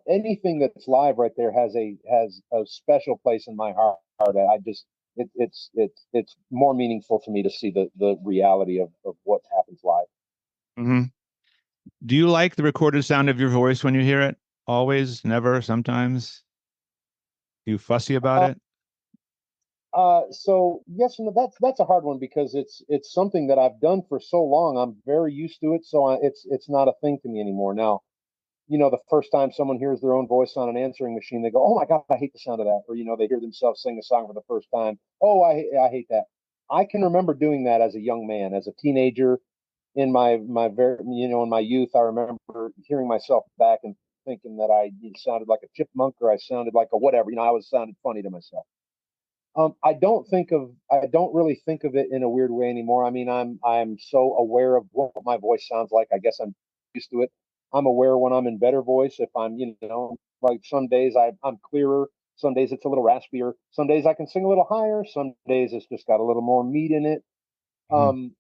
anything that's live right there has a special place in my heart. I just it's more meaningful to me to see the reality of what happens live. Mm-hmm. Do you like the recorded sound of your voice when you hear it? Always, never, sometimes? You fussy about it? So yes, and that's a hard one because it's something that I've done for so long. I'm very used to it, so it's not a thing to me anymore. Now, the first time someone hears their own voice on an answering machine, they go, "Oh my God, I hate the sound of that." Or they hear themselves sing a song for the first time. "Oh, I hate that." I can remember doing that as a young man, as a teenager, in my very in my youth. I remember hearing myself back and thinking that I sounded like a chipmunk or I sounded like a whatever. I was sounded funny to myself. I don't really think of it in a weird way anymore. I mean, I'm so aware of what my voice sounds like. I guess I'm used to it. I'm aware when I'm in better voice. If I'm, like some days I'm clearer. Some days it's a little raspier. Some days I can sing a little higher. Some days it's just got a little more meat in it. Mhm.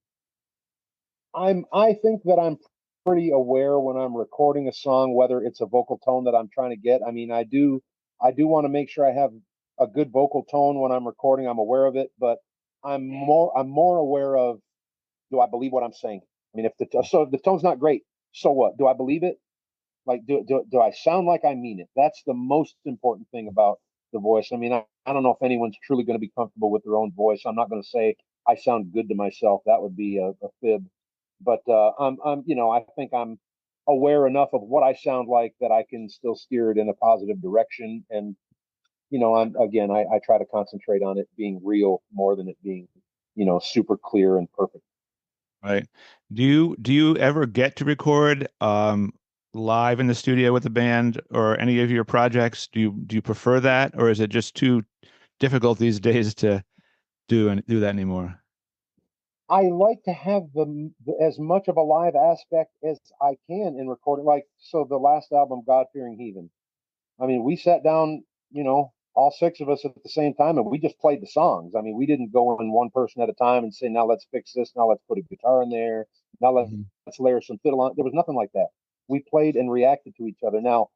I think that I'm pretty aware when I'm recording a song, whether it's a vocal tone that I'm trying to get. I mean, I do want to make sure I have a good vocal tone when I'm recording. I'm aware of it, but I'm more aware of, do I believe what I'm saying? I mean, if the tone's not great, so what? Do I believe it? Like, do I sound like I mean it? That's the most important thing about the voice. I mean, I don't know if anyone's truly going to be comfortable with their own voice. I'm not going to say I sound good to myself. That would be a fib. But I think I'm aware enough of what I sound like that I can still steer it in a positive direction. And I try to concentrate on it being real more than it being, super clear and perfect. Right. Do you ever get to record live in the studio with the band or any of your projects? Do you prefer that, or is it just too difficult these days to do that anymore? I like to have as much of a live aspect as I can in recording. Like, so the last album, God Fearing Heathen. I mean, we sat down, all six of us at the same time, and we just played the songs. I mean, we didn't go in one person at a time and say, "Now let's fix this. Now let's put a guitar in there. Now Mhm. let's layer some fiddle on." There was nothing like that. We played and reacted to each other. Now,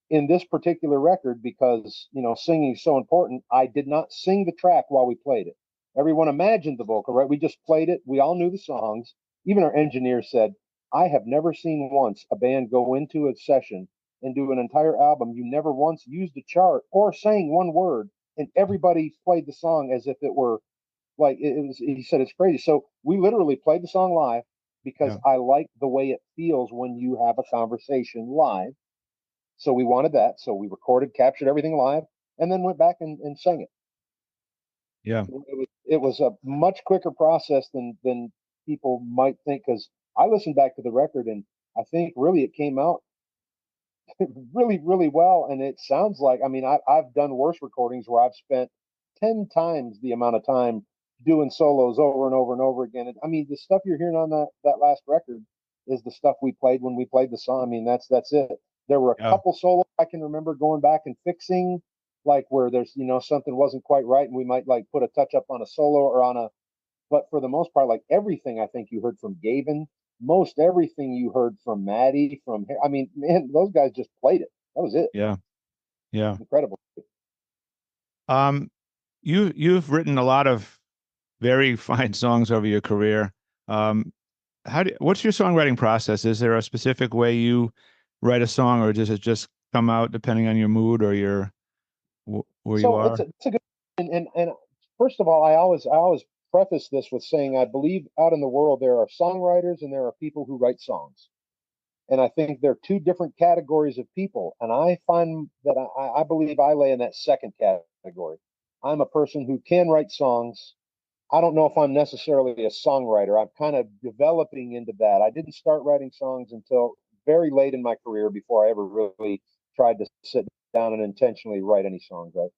in this particular record, because singing is so important, I did not sing the track while we played it. Everyone imagined the vocal, right? We just played it. We all knew the songs. Even our engineer said, "I have never seen once a band go into a session and do an entire album. You never once used a chart or sang one word, and everybody played the song as if it were like it was." He said it's crazy. So we literally played the song live because Yeah. I like the way it feels when you have a conversation live. So we wanted that. So we recorded, captured everything live, and then went back and sang it. Yeah. It was a much quicker process than people might think, because I listened back to the record and I think really it came out really, really well. And it sounds like, I mean, I've done worse recordings where I've spent 10 times the amount of time doing solos over and over and over again. And I mean, the stuff you're hearing on that last record is the stuff we played when we played the song. I mean, that's it. There were a Yeah. couple solos I can remember going back and fixing, like where there's, something wasn't quite right, and we might like put a touch up on a solo or on a, but for the most part, like everything I think you heard from Gavin, most everything you heard from Maddie, I mean, man, those guys just played it. That was it. Yeah. Yeah. Incredible. Um, you've written a lot of very fine songs over your career. Um, what's your songwriting process? Is there a specific way you write a song, or does it just come out depending on your mood or where you So are? it's a good, and first of all, I always preface this with saying I believe out in the world there are songwriters and there are people who write songs. And I think they're two different categories of people. And I find that I believe I lay in that second category. I'm a person who can write songs. I don't know if I'm necessarily a songwriter. I'm kind of developing into that. I didn't start writing songs until very late in my career before I ever really tried to sit down and intentionally write any songs, right?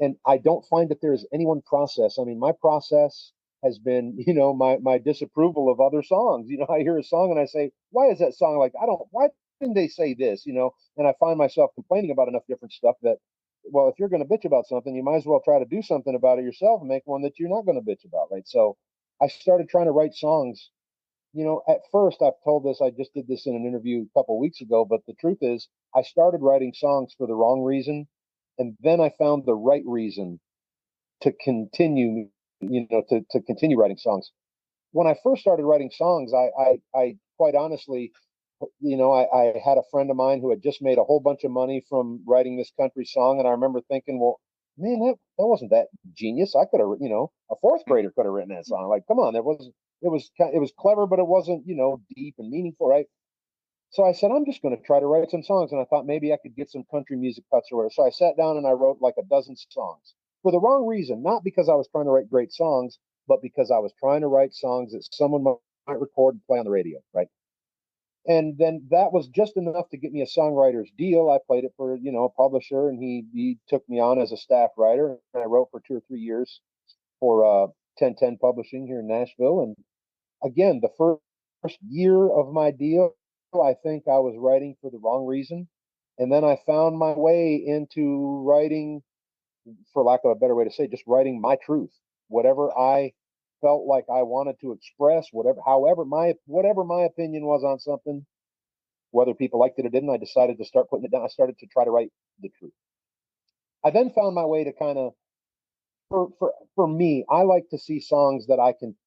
And I don't find that there's any one process. I mean, my process has been, my disapproval of other songs. I hear a song and I say, why is that song like, why didn't they say this? And I find myself complaining about enough different stuff that, well, if you're going to bitch about something, you might as well try to do something about it yourself and make one that you're not going to bitch about, right? So I started trying to write songs. At first, I've told this, I just did this in an interview a couple of weeks ago, but the truth is, I started writing songs for the wrong reason. And then I found the right reason to continue, to continue writing songs. When I first started writing songs, I quite honestly, I had a friend of mine who had just made a whole bunch of money from writing this country song. And I remember thinking, well, man, that wasn't that genius. I could have, a fourth grader could have written that song. Like, come on, it was clever, but it wasn't, deep and meaningful, right? So I said, I'm just going to try to write some songs. And I thought maybe I could get some country music cuts or whatever. So I sat down and I wrote like a dozen songs for the wrong reason, not because I was trying to write great songs, but because I was trying to write songs that someone might record and play on the radio, right? And then that was just enough to get me a songwriter's deal. I played it for, a publisher, and he took me on as a staff writer. And I wrote for 2 or 3 years for 1010 Publishing here in Nashville. And again, the first year of my deal, I think I was writing for the wrong reason. And then I found my way into writing, for lack of a better way to say, just writing my truth, whatever I felt like I wanted to express, whatever my opinion was on something, whether people liked it or didn't, I decided to start putting it down. I started to try to write the truth. I then found my way to kind of, for me, I like to see songs that I can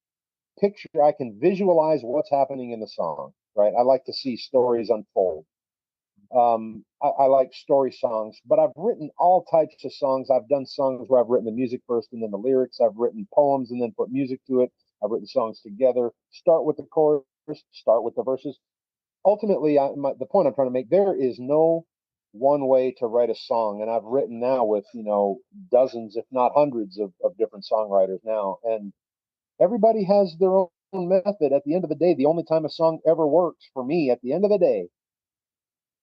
picture, I can visualize what's happening in the song, right? I like to see stories unfold. I like story songs, but I've written all types of songs. I've done songs where I've written the music first and then the lyrics. I've written poems and then put music to it. I've written songs together. Start with the chorus, start with the verses. Ultimately, the point I'm trying to make, there is no one way to write a song. And I've written now with, dozens, if not hundreds of different songwriters now. And everybody has their own method. At the end of the day, the only time a song ever works for me at the end of the day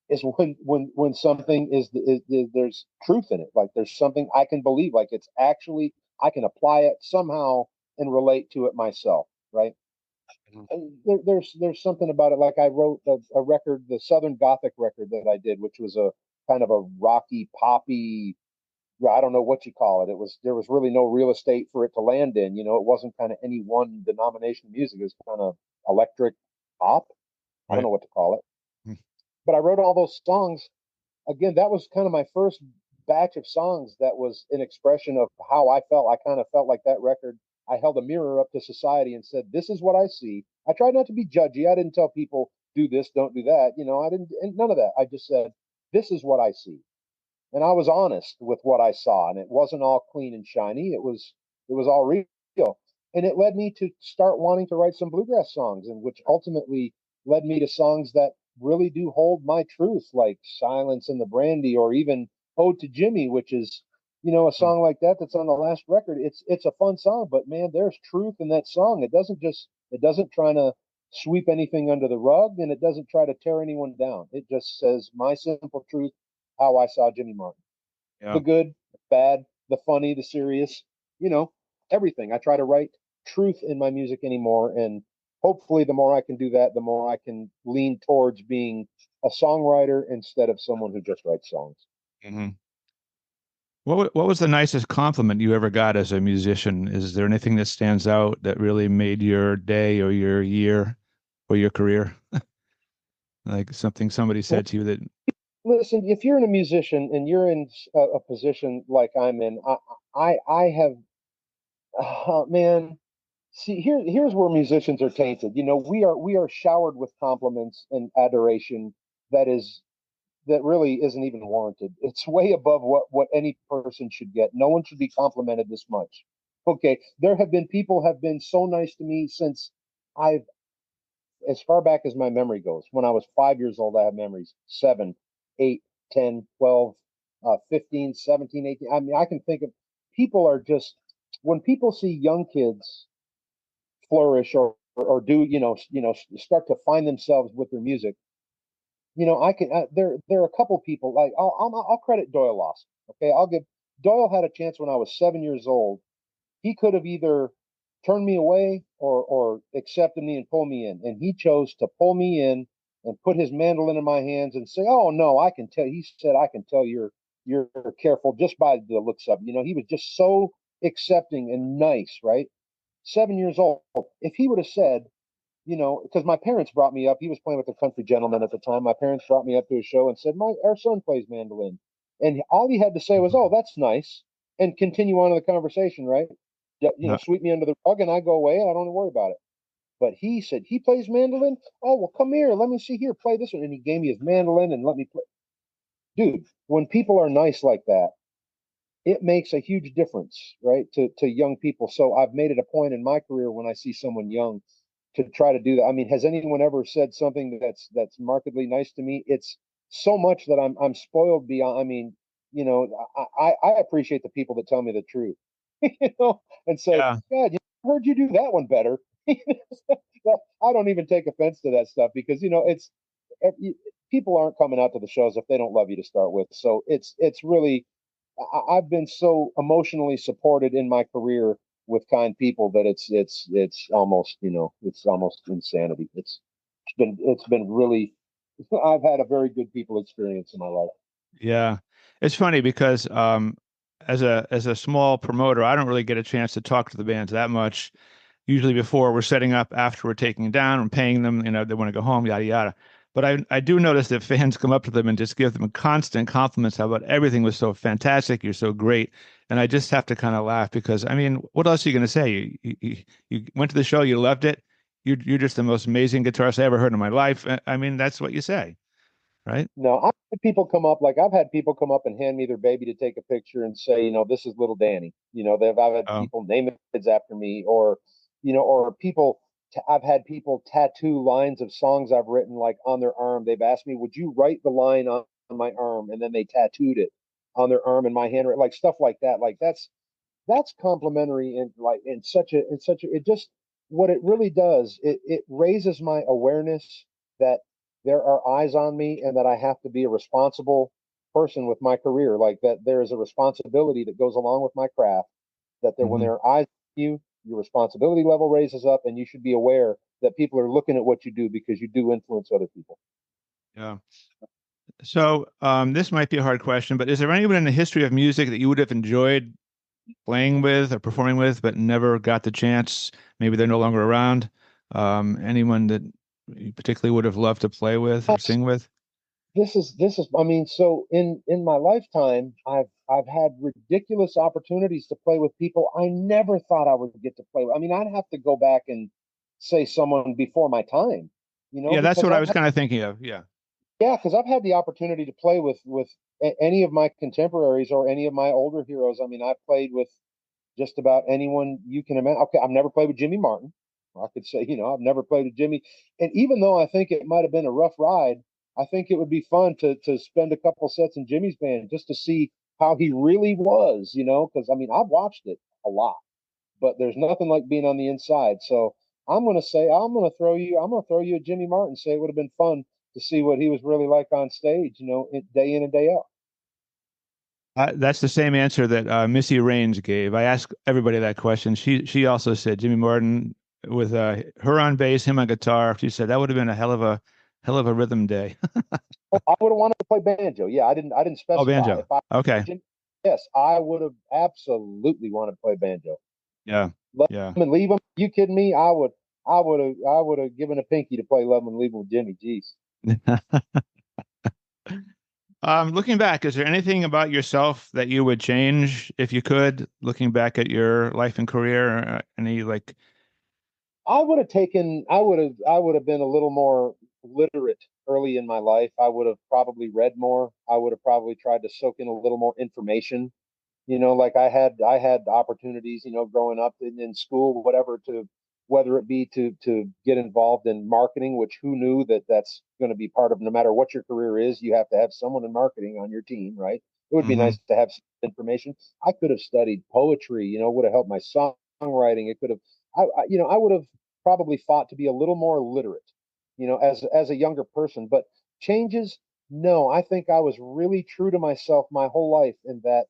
is when something is there's truth in it. Like there's something I can believe, like it's actually, I can apply it somehow and relate to it myself, right? And there's something about it. Like I wrote a record, the Southern Gothic record that I did, which was a kind of a rocky, poppy, I don't know what you call it. There was really no real estate for it to land in. It wasn't kind of any one denomination of music. It was kind of electric pop. I don't Right. know what to call it. Hmm. But I wrote all those songs. Again, that was kind of my first batch of songs that was an expression of how I felt. I kind of felt like that record, I held a mirror up to society and said, this is what I see. I tried not to be judgy. I didn't tell people, do this, don't do that. I didn't, and none of that. I just said, this is what I see. And I was honest with what I saw, and it wasn't all clean and shiny. It was all real. And it led me to start wanting to write some bluegrass songs, and which ultimately led me to songs that really do hold my truth, like Silence in the Brandy, or even Ode to Jimmy, which is, a song like that that's on the last record. It's a fun song, but man, there's truth in that song. It doesn't try to sweep anything under the rug, and it doesn't try to tear anyone down. It just says my simple truth, how I saw Jimmy Martin. Yeah. The good, the bad, the funny, the serious, everything. I try to write truth in my music anymore, and hopefully the more I can do that, the more I can lean towards being a songwriter instead of someone who just writes songs. Mm-hmm. What was the nicest compliment you ever got as a musician? Is there anything that stands out that really made your day or your year or your career? Like something somebody said to you that. Listen, if you're a musician and you're in a position like I'm in, I have, man. See, here's where musicians are tainted. We are showered with compliments and adoration that really isn't even warranted. It's way above what any person should get. No one should be complimented this much. Okay, people have been so nice to me since I've, as far back as my memory goes. When I was 5 years old, I have memories. 7, 8, 10, 12, 15, 17, 18. I mean, I can think of, people are just, when people see young kids flourish or do, start to find themselves with their music, I can, there are a couple people, like I'll credit Doyle Lawson. Okay. Doyle had a chance when I was 7 years old. He could have either turned me away or accepted me and pull me in. And he chose to pull me in and put his mandolin in my hands and say, "Oh no, I can tell." He said, "I can tell you're careful just by the looks of it." He was just so accepting and nice, right? 7 years old. If he would have said, because my parents brought me up. He was playing with a country gentleman at the time. My parents brought me up to a show and said, our son plays mandolin. And all he had to say was, "Oh, that's nice," and continue on in the conversation, right? Sweep me under the rug and I go away and I don't worry about it. But he said, "He plays mandolin? Oh, well, come here. Let me see here. Play this one." And he gave me his mandolin and let me play. Dude, when people are nice like that, it makes a huge difference, right? To young people. So I've made it a point in my career when I see someone young to try to do that. I mean, has anyone ever said something that's markedly nice to me? It's so much that I'm spoiled beyond. I mean, I appreciate the people that tell me the truth, and say, Yeah. "God, I heard you do that one better." I don't even take offense to that stuff because it's people aren't coming out to the shows if they don't love you to start with. So it's really, I've been so emotionally supported in my career with kind people that it's almost it's almost insanity. It's been really, I've had a very good people experience in my life. Yeah. It's funny because as a small promoter, I don't really get a chance to talk to the bands that much. Usually before we're setting up, after we're taking it down and paying them, they want to go home, yada yada. But I do notice that fans come up to them and just give them constant compliments. How about everything was so fantastic, you're so great. And I just have to kind of laugh because, I mean, what else are you going to say? You went to the show, you loved it. You're just the most amazing guitarist I ever heard in my life. I mean, that's what you say, right? No, I've had people come up and hand me their baby to take a picture and say, "This is little Danny." I've had Oh, people name their kids after me, or I've had people tattoo lines of songs I've written like on their arm. They've asked me, "Would you write the line on my arm?" And then they tattooed it on their arm in my handwriting, like stuff like that. Like that's complimentary, and like it just, what it really does, it raises my awareness that there are eyes on me and that I have to be a responsible person with my career, like that there is a responsibility that goes along with my craft, that when hmm there are eyes on you, your responsibility level raises up, and you should be aware that people are looking at what you do because you do influence other people. yeah. So this might be a hard question, but is there anyone in the history of music that you would have enjoyed playing with or performing with, but never got the chance? Maybe they're no longer around. Anyone that you particularly would have loved to play with or sing with? This is I mean, so in my lifetime, I've had ridiculous opportunities to play with people I never thought I would get to play with. I mean, I'd have to go back and say someone before my time, Yeah, that's because what I was kind of thinking of. Yeah. because I've had the opportunity to play with any of my contemporaries or any of my older heroes. I mean, I played with just about anyone you can imagine. Okay, I've never played with Jimmy Martin. I could say, I've never played with Jimmy. And even though I think it might have been a rough ride, I think it would be fun to spend a couple sets in Jimmy's band just to see how he really was, because I mean, I've watched it a lot, but there's nothing like being on the inside. So I'm going to say, I'm going to throw you a Jimmy Martin, say it would have been fun to see what he was really like on stage, day in and day out. That's the same answer that Missy Raines gave. I asked everybody that question. She also said Jimmy Martin with her on bass, him on guitar. She said that would have been a hell of a rhythm day. Oh, I would have wanted to play banjo. Yeah, I didn't specify. Oh, banjo. Okay. Yes, I would have absolutely wanted to play banjo. Yeah. Love Yeah. Him and Leave Him. You kidding me? I would have given a pinky to play Love Him and Leave Him with Jimmy. Jeez. Looking back, is there anything about yourself that you would change if you could, looking back at your life and career? Any like I would have been a little more literate early in my life. I would have probably read more. I would have probably tried to soak in a little more information. Like I had opportunities, growing up in school, whatever, to whether it be to get involved in marketing, which who knew that that's going to be part of, no matter what your career is, you have to have someone in marketing on your team, right? It would be Mhm. nice to have some information. I could have studied poetry, would have helped my songwriting. It could have, I would have probably fought to be a little more literate, as a younger person. But changes, no, I think I was really true to myself my whole life in that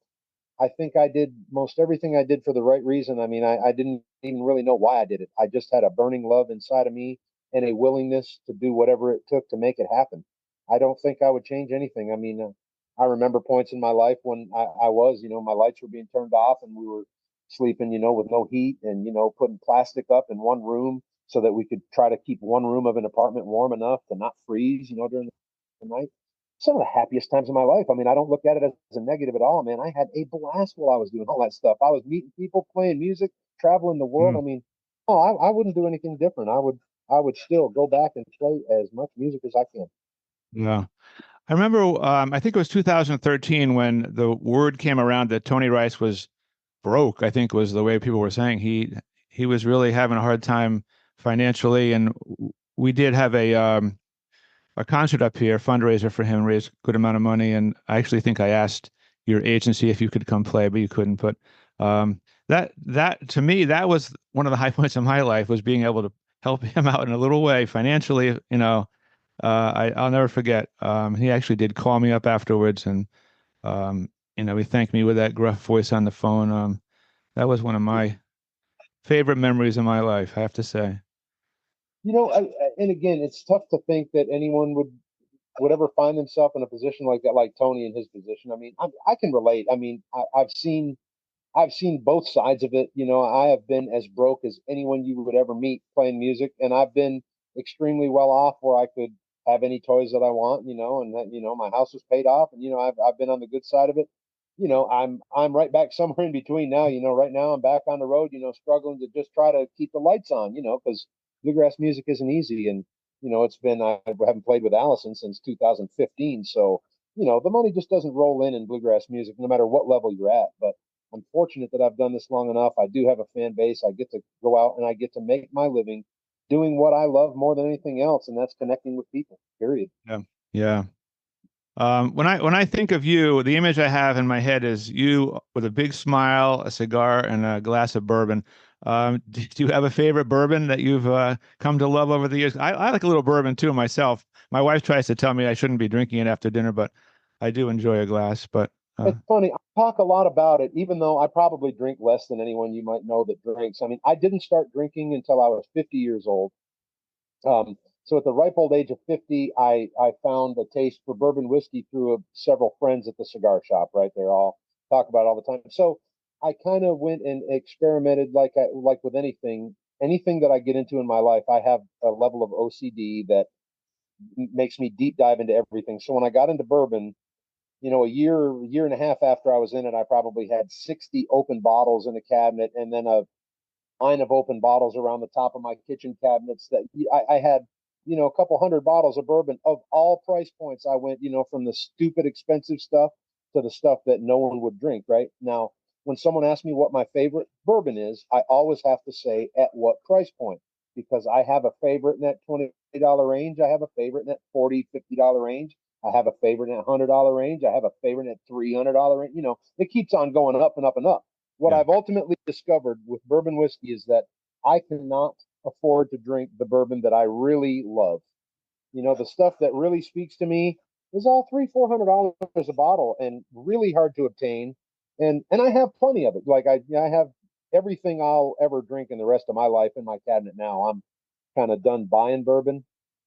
I think I did most everything I did for the right reason. I mean, I didn't even really know why I did it. I just had a burning love inside of me and a willingness to do whatever it took to make it happen. I don't think I would change anything. I mean, I remember points in my life when I was, my lights were being turned off and we were sleeping, with no heat and, putting plastic up in one room so that we could try to keep one room of an apartment warm enough to not freeze, during the night. Some of the happiest times of my life. I mean, I don't look at it as a negative at all, man. I had a blast while I was doing all that stuff. I was meeting people, playing music, traveling the world. Mm. I mean, oh, I wouldn't do anything different. I would still go back and play as much music as I can. Yeah. I remember, I think it was 2013 when the word came around that Tony Rice was broke, I think was the way people were saying. He was really having a hard time financially, and we did have a concert up here, fundraiser for him, raised a good amount of money. And I actually think I asked your agency if you could come play, but you couldn't. But that to me, that was one of the high points of my life, was being able to help him out in a little way financially. I'll never forget. He actually did call me up afterwards, and he thanked me with that gruff voice on the phone. That was one of my favorite memories of my life, I have to say. And again, it's tough to think that anyone would ever find themselves in a position like that, like Tony in his position. I mean, I can relate. I mean, I've seen both sides of it. I have been as broke as anyone you would ever meet playing music, and I've been extremely well off where I could have any toys that I want, and that, my house was paid off, and I've been on the good side of it. I'm right back somewhere in between now. Right now I'm back on the road, struggling to just try to keep the lights on, because bluegrass music isn't easy, and I haven't played with Alison since 2015, so the money just doesn't roll in bluegrass music, no matter what level you're at. But I'm fortunate that I've done this long enough. I do have a fan base. I get to go out and I get to make my living doing what I love more than anything else, and that's connecting with people. Period. Yeah. Yeah. When I think of you, the image I have in my head is you with a big smile, a cigar, and a glass of bourbon. Do you have a favorite bourbon that you've come to love over the years? I like a little bourbon too myself. My wife tries to tell me I shouldn't be drinking it after dinner, but I do enjoy a glass. But It's funny. I talk a lot about it, even though I probably drink less than anyone you might know that drinks. I mean, I didn't start drinking until I was 50 years old. So at the ripe old age of 50, I found a taste for bourbon whiskey through several friends at the cigar shop right there. I'll talk about it all the time. So I kind of went and experimented like with anything that I get into in my life. I have a level of OCD that makes me deep dive into everything. So when I got into bourbon, a year and a half after I was in it, I probably had 60 open bottles in a cabinet, and then a line of open bottles around the top of my kitchen cabinets. That I had, a couple hundred bottles of bourbon of all price points. I went, from the stupid expensive stuff to the stuff that no one would drink. Right now, when someone asks me what my favorite bourbon is, I always have to say at what price point, because I have a favorite in that $20 range. I have a favorite in that $40, $50 range. I have a favorite in that $100 range. I have a favorite in that $300 range. You know, it keeps on going up and up and up. What Yeah. I've ultimately discovered with bourbon whiskey is that I cannot afford to drink the bourbon that I really love. You know, the stuff that really speaks to me is all $300-$400 a bottle and really hard to obtain. And I have plenty of it. Like I have everything I'll ever drink in the rest of my life in my cabinet now. I'm kind of done buying bourbon,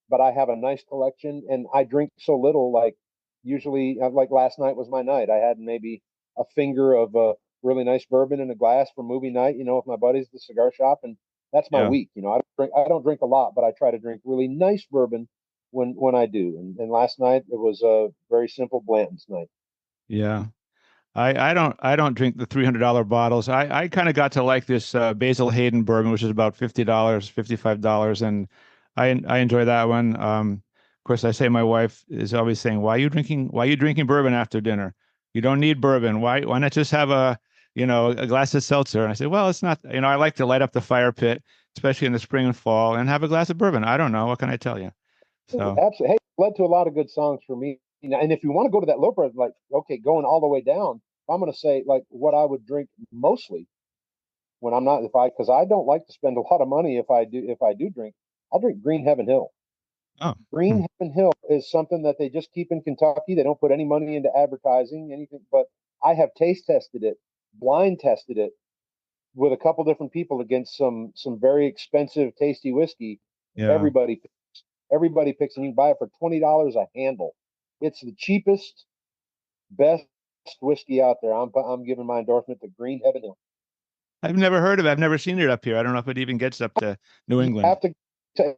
but I have a nice collection, and I drink so little. Like usually, like last night was my night. I had maybe a finger of a really nice bourbon in a glass for movie night, you know, with my buddies at the cigar shop, and that's my Yeah. week. You know, I don't drink a lot, but I try to drink really nice bourbon when I do. And last night it was a very simple Blanton's night. Yeah. I don't drink the $300 bottles. I kind of got to like this Basil Hayden bourbon, which is about $50, $55, and I enjoy that one. Of course, I say my wife is always saying, Why are you drinking bourbon after dinner? You don't need bourbon. Why not just have a glass of seltzer?" And I say, "Well, it's not, I like to light up the fire pit, especially in the spring and fall, and have a glass of bourbon. I don't know. What can I tell you?" So, Absolutely. Hey, it led to a lot of good songs for me. You know, and if you want to go to that low price, like, okay, going all the way down, I'm going to say like what I would drink mostly when I'm not, because I don't like to spend a lot of money if I do drink, I'll drink Green Heaven Hill. oh, Green Heaven Hill is something that they just keep in Kentucky. They don't put any money into advertising, anything, but I have taste tested it, blind tested it with a couple different people against some very expensive, tasty whiskey. yeah. Everybody everybody picks, and you can buy it for $20 a handle. It's the cheapest, best whiskey out there. I'm giving my endorsement to Green Heaven Hill. I've never heard of it. I've never seen it up here. I don't know if it even gets up to New You England. have to.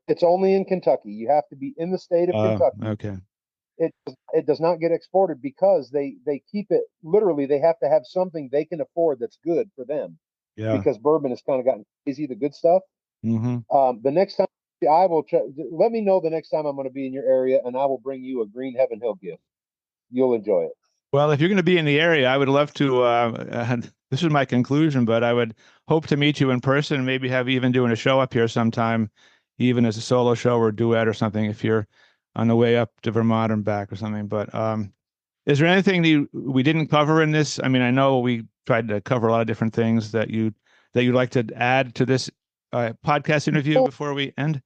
It's only in Kentucky. You have to be in the state of Oh, Kentucky. okay. It does not get exported because they keep it literally. They have to have something they can afford that's good for them, Yeah. because bourbon has kind of gotten crazy, the good stuff. Hmm. The next time I will let me know the next time I'm going to be in your area, and I will bring you a Green Heaven Hill gift. You'll enjoy it. Well, if you're going to be in the area, I would love to. This is my conclusion, but I would hope to meet you in person. Maybe have even doing a show up here sometime, even as a solo show or duet or something. If you're on the way up to Vermont and back or something. But is there anything that we didn't cover in this? I mean, I know we tried to cover a lot of different things that you'd like to add to this podcast interview before we end.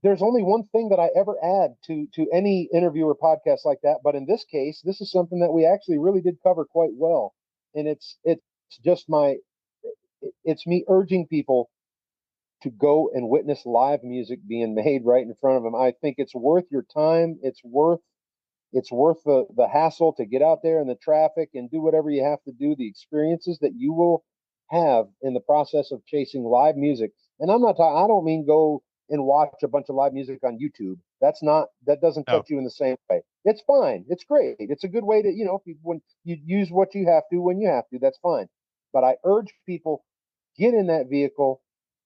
There's only one thing that I ever add to any interview or podcast like that, but in this case, this is something that we actually really did cover quite well, and it's just it's me urging people to go and witness live music being made right in front of them. I think it's worth your time. It's worth the hassle to get out there in the traffic and do whatever you have to do. The experiences that you will have in the process of chasing live music. And I'm not talking, I don't mean go and watch a bunch of live music on YouTube. That doesn't Oh, touch you in the same way. It's fine. It's great. It's a good way to, when you use what you have to when you have to, that's fine. But I urge people, get in that vehicle,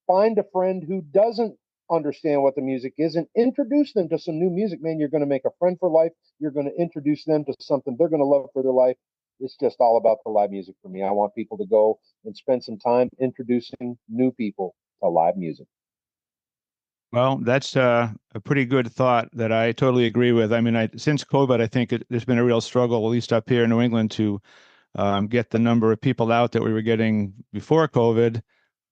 find a friend who doesn't understand what the music is, and introduce them to some new music. Man, you're going to make a friend for life. You're going to introduce them to something they're going to love for their life. It's just all about the live music for me. I want people to go and spend some time introducing new people to live music. well, that's a pretty good thought that I totally agree with. I mean, since COVID, I think there's been a real struggle, at least up here in New England, to get the number of people out that we were getting before COVID.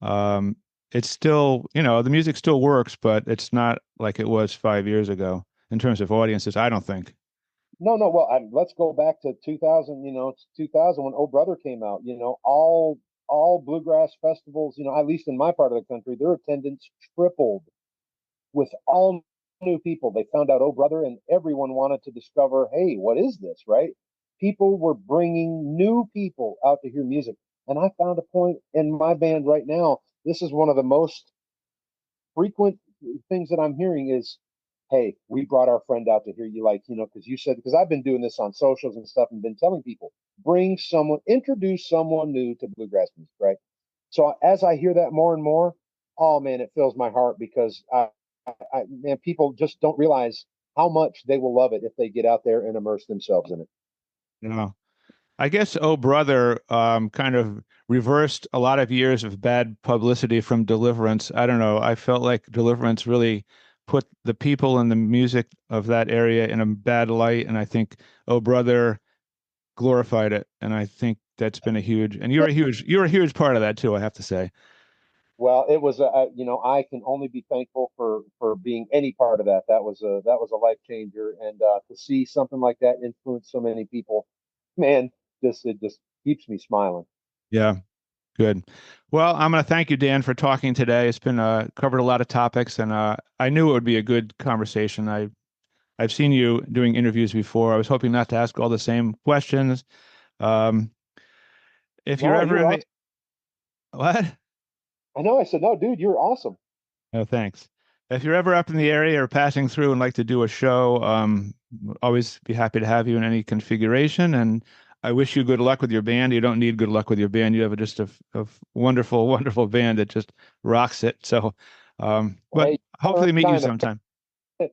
Um, it's still, the music still works, but it's not like it was 5 years ago in terms of audiences, I don't think. No. Well, let's go back to 2000. It's 2000 when Oh Brother came out. All bluegrass festivals. At least in my part of the country, their attendance tripled with all new people. They found out Oh Brother, and everyone wanted to discover, hey, what is this, right? People were bringing new people out to hear music. And I found a point in my band right now. This is one of the most frequent things that I'm hearing is, hey, we brought our friend out to hear you, because I've been doing this on socials and stuff and been telling people, introduce someone new to bluegrass music, right? So as I hear that more and more, oh man, it fills my heart, because man, people just don't realize how much they will love it if they get out there and immerse themselves in it. No. I guess Oh Brother kind of reversed a lot of years of bad publicity from Deliverance. I don't know. I felt like Deliverance really put the people and the music of that area in a bad light, and I think Oh Brother glorified it. And I think that's been a huge, and you're a huge part of that too, I have to say. Well, it was I can only be thankful for being any part of that. That was a life changer, and to see something like that influence so many people, man, it just keeps me smiling. Yeah. Good. Well, I'm going to thank you, Dan, for talking today. It's been covered a lot of topics, and I knew it would be a good conversation. I've seen you doing interviews before. I was hoping not to ask all the same questions. If you're ever in the what? I know. I said, no, dude, you're awesome. Oh, thanks. If you're ever up in the area or passing through and like to do a show, always be happy to have you in any configuration. And I wish you good luck with your band. You don't need good luck with your band. You have just a wonderful, wonderful band that just rocks it. So, but Hey, hopefully meet you sometime.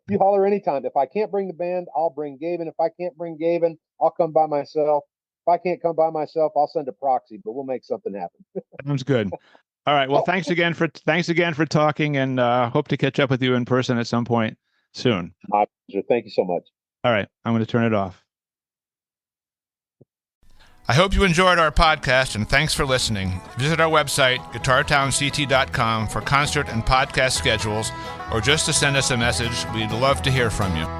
You holler anytime. If I can't bring the band, I'll bring Gavin. If I can't bring Gavin, I'll come by myself. If I can't come by myself, I'll send a proxy, but we'll make something happen. Sounds good. All right. Well, thanks again for talking, and hope to catch up with you in person at some point soon. My pleasure. Thank you so much. All right. I'm going to turn it off. I hope you enjoyed our podcast, and thanks for listening. Visit our website, guitartownct.com, for concert and podcast schedules, or just to send us a message. We'd love to hear from you.